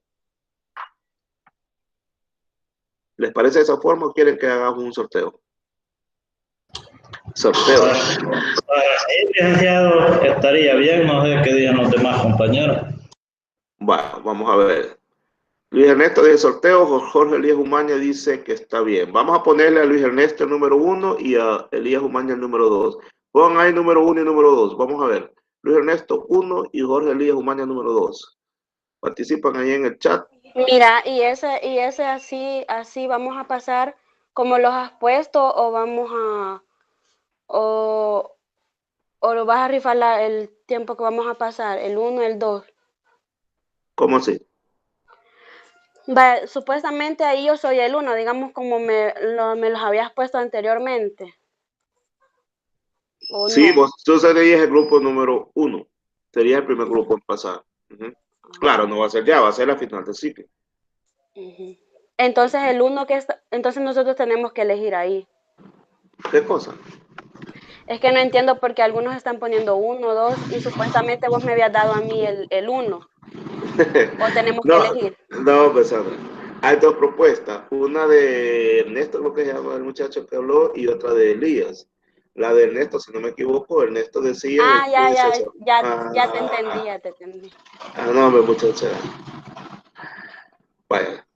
¿Les parece esa forma o quieren que hagamos un sorteo? Sorteo. Para el licenciado estaría bien, no sé qué digan los demás compañeros. Bueno, vamos a ver. Luis Ernesto dice sorteo, Jorge Elías Umaña dice que está bien. Vamos a ponerle a Luis Ernesto el número 1 y a Elías Umaña el número 2. Pongan ahí número 1 y número 2. Vamos a ver. Luis Ernesto 1 y Jorge Elías Umaña número 2. Participan ahí en el chat. Mira, y ese así vamos a pasar como los has puesto o vamos a o lo vas a rifar el tiempo que vamos a pasar, el 1, el 2. ¿Cómo así? Supuestamente ahí yo soy el 1, digamos como me los habías puesto anteriormente. ¿O Sí, no? tú serías el grupo número 1. Sería el primer grupo en pasar. Claro, no va a ser ya, va a ser la final del ciclo. Entonces el 1 entonces nosotros tenemos que elegir ahí. ¿Qué cosa? Es que no entiendo por qué algunos están poniendo 1, 2 y supuestamente vos me habías dado a mí el 1. ¿O tenemos que elegir? No, pues Sandra. Hay dos propuestas. Una de Ernesto, lo que se llama el muchacho que habló, y otra de Elías. La de Ernesto, si no me equivoco, Ernesto decía... Ya te entendí. No, muchacha. Vaya.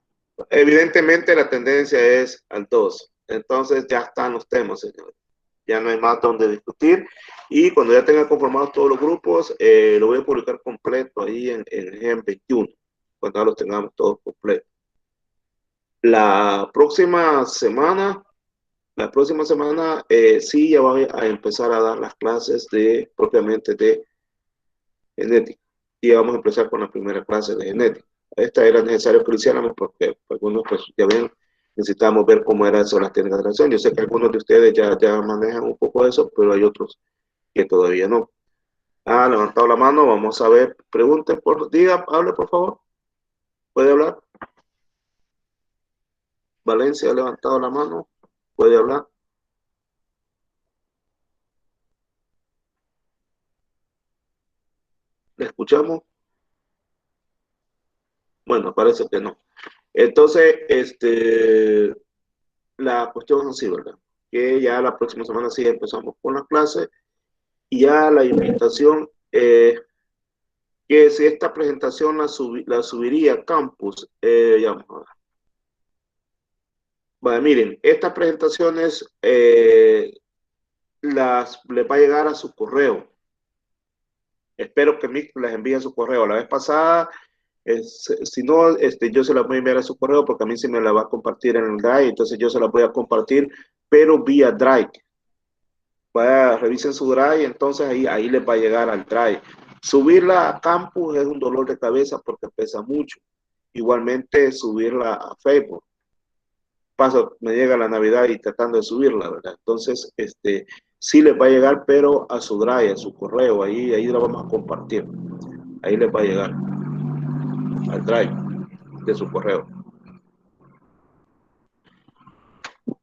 Evidentemente la tendencia es al 2. Entonces ya están los temas, señores. Ya no hay más donde discutir. Y cuando ya tengan conformados todos los grupos, lo voy a publicar completo ahí en Gen 21. Cuando ya los tengamos todos completos. La próxima semana sí ya voy a empezar a dar las clases propiamente de genética. Y vamos a empezar con la primera clase de genética. Esta era necesario que lo hiciéramos porque algunos pues ya ven, necesitamos ver cómo era eso las técnicas de relación. Yo sé que algunos de ustedes ya manejan un poco de eso, pero hay otros que todavía no. Levantado la mano, vamos a ver, pregunten hable por favor. ¿Puede hablar? Valencia ha levantado la mano, ¿puede hablar? ¿Le escuchamos? Bueno, parece que no. Entonces, la cuestión es así, ¿verdad? Que ya la próxima semana sí empezamos con la clase y ya la invitación, que si esta presentación la subiría a Campus, ya vamos a ver. Vale, miren, estas presentaciones les va a llegar a su correo. Espero que Mick les envíe a su correo. La vez pasada, si no, yo se la voy a enviar a su correo porque a mí se me la va a compartir en el Drive, entonces yo se la voy a compartir, pero vía Drive. Revisen su Drive, entonces ahí les va a llegar al Drive. Subirla a Campus es un dolor de cabeza porque pesa mucho. Igualmente subirla a Facebook. Me llega la Navidad y tratando de subirla, ¿verdad? Entonces, sí les va a llegar, pero a su Drive, a su correo, ahí la vamos a compartir. Ahí les va a llegar al Drive de su correo.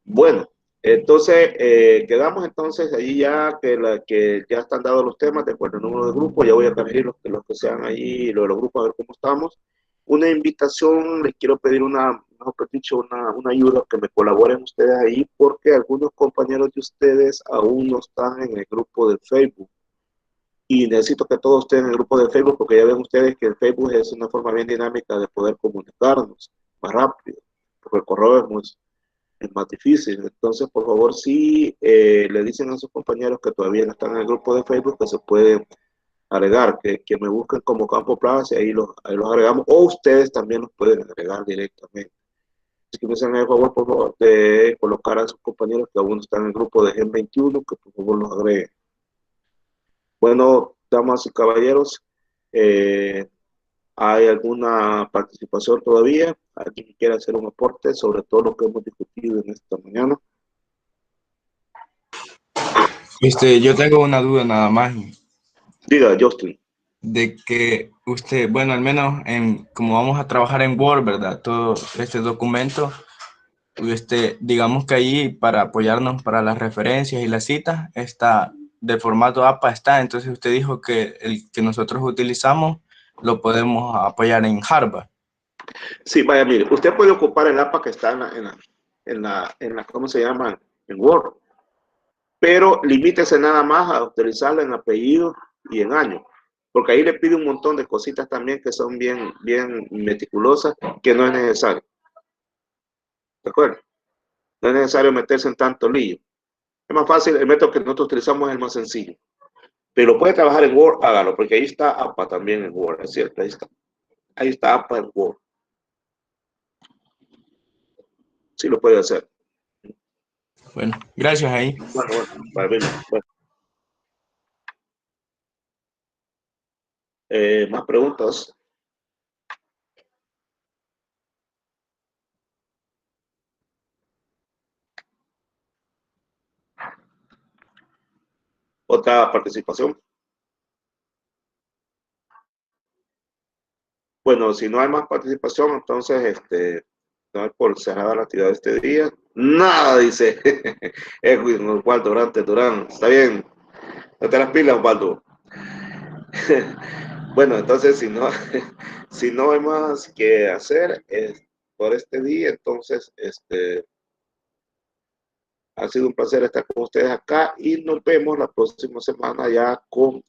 Bueno, entonces quedamos entonces ahí ya que ya están dados los temas de acuerdo al número de grupos. Ya voy a corregir los que sean ahí, los grupos, a ver cómo estamos. Una invitación, les quiero pedir una ayuda, que me colaboren ustedes ahí, porque algunos compañeros de ustedes aún no están en el grupo de Facebook. Y necesito que todos estén en el grupo de Facebook, porque ya ven ustedes que el Facebook es una forma bien dinámica de poder comunicarnos más rápido, porque el correo es más difícil. Entonces, por favor, si le dicen a sus compañeros que todavía no están en el grupo de Facebook, que se pueden agregar, que me busquen como Campo Plaza y ahí los agregamos, o ustedes también los pueden agregar directamente. Así que me hacen el favor, por favor, de colocar a sus compañeros que aún están en el grupo de Gen 21, que por favor los agreguen. Bueno, damas y caballeros, ¿hay alguna participación todavía? ¿Alguien que quiera hacer un aporte sobre todo lo que hemos discutido en esta mañana? Yo tengo una duda nada más. Diga, Justin. De que usted, bueno, al menos como vamos a trabajar en Word, ¿verdad? Todo este documento, digamos que ahí para apoyarnos para las referencias y las citas, está de formato APA está, entonces usted dijo que el que nosotros utilizamos lo podemos apoyar en Harvard. Sí, vaya, mire, usted puede ocupar el APA que está en la ¿cómo se llama? En Word, pero limítese nada más a utilizarlo en apellido y en año, porque ahí le pide un montón de cositas también que son bien meticulosas, que no es necesario. ¿De acuerdo? No es necesario meterse en tanto lío. Es más fácil, el método que nosotros utilizamos es el más sencillo. Pero puede trabajar en Word, hágalo, porque ahí está APA también en Word, es cierto, ahí está. Ahí está APA en Word. Sí lo puede hacer. Bueno, gracias ahí. Bueno, para ver, bueno. Más preguntas. Otra participación. Bueno, si no hay más participación, entonces no es por cerrada la actividad de este día. Nada, dice Edwin Osvaldo Durán. Está bien. Date las pilas, Osvaldo. Bueno, entonces si no hay más que hacer por este día, entonces ha sido un placer estar con ustedes acá y nos vemos la próxima semana ya con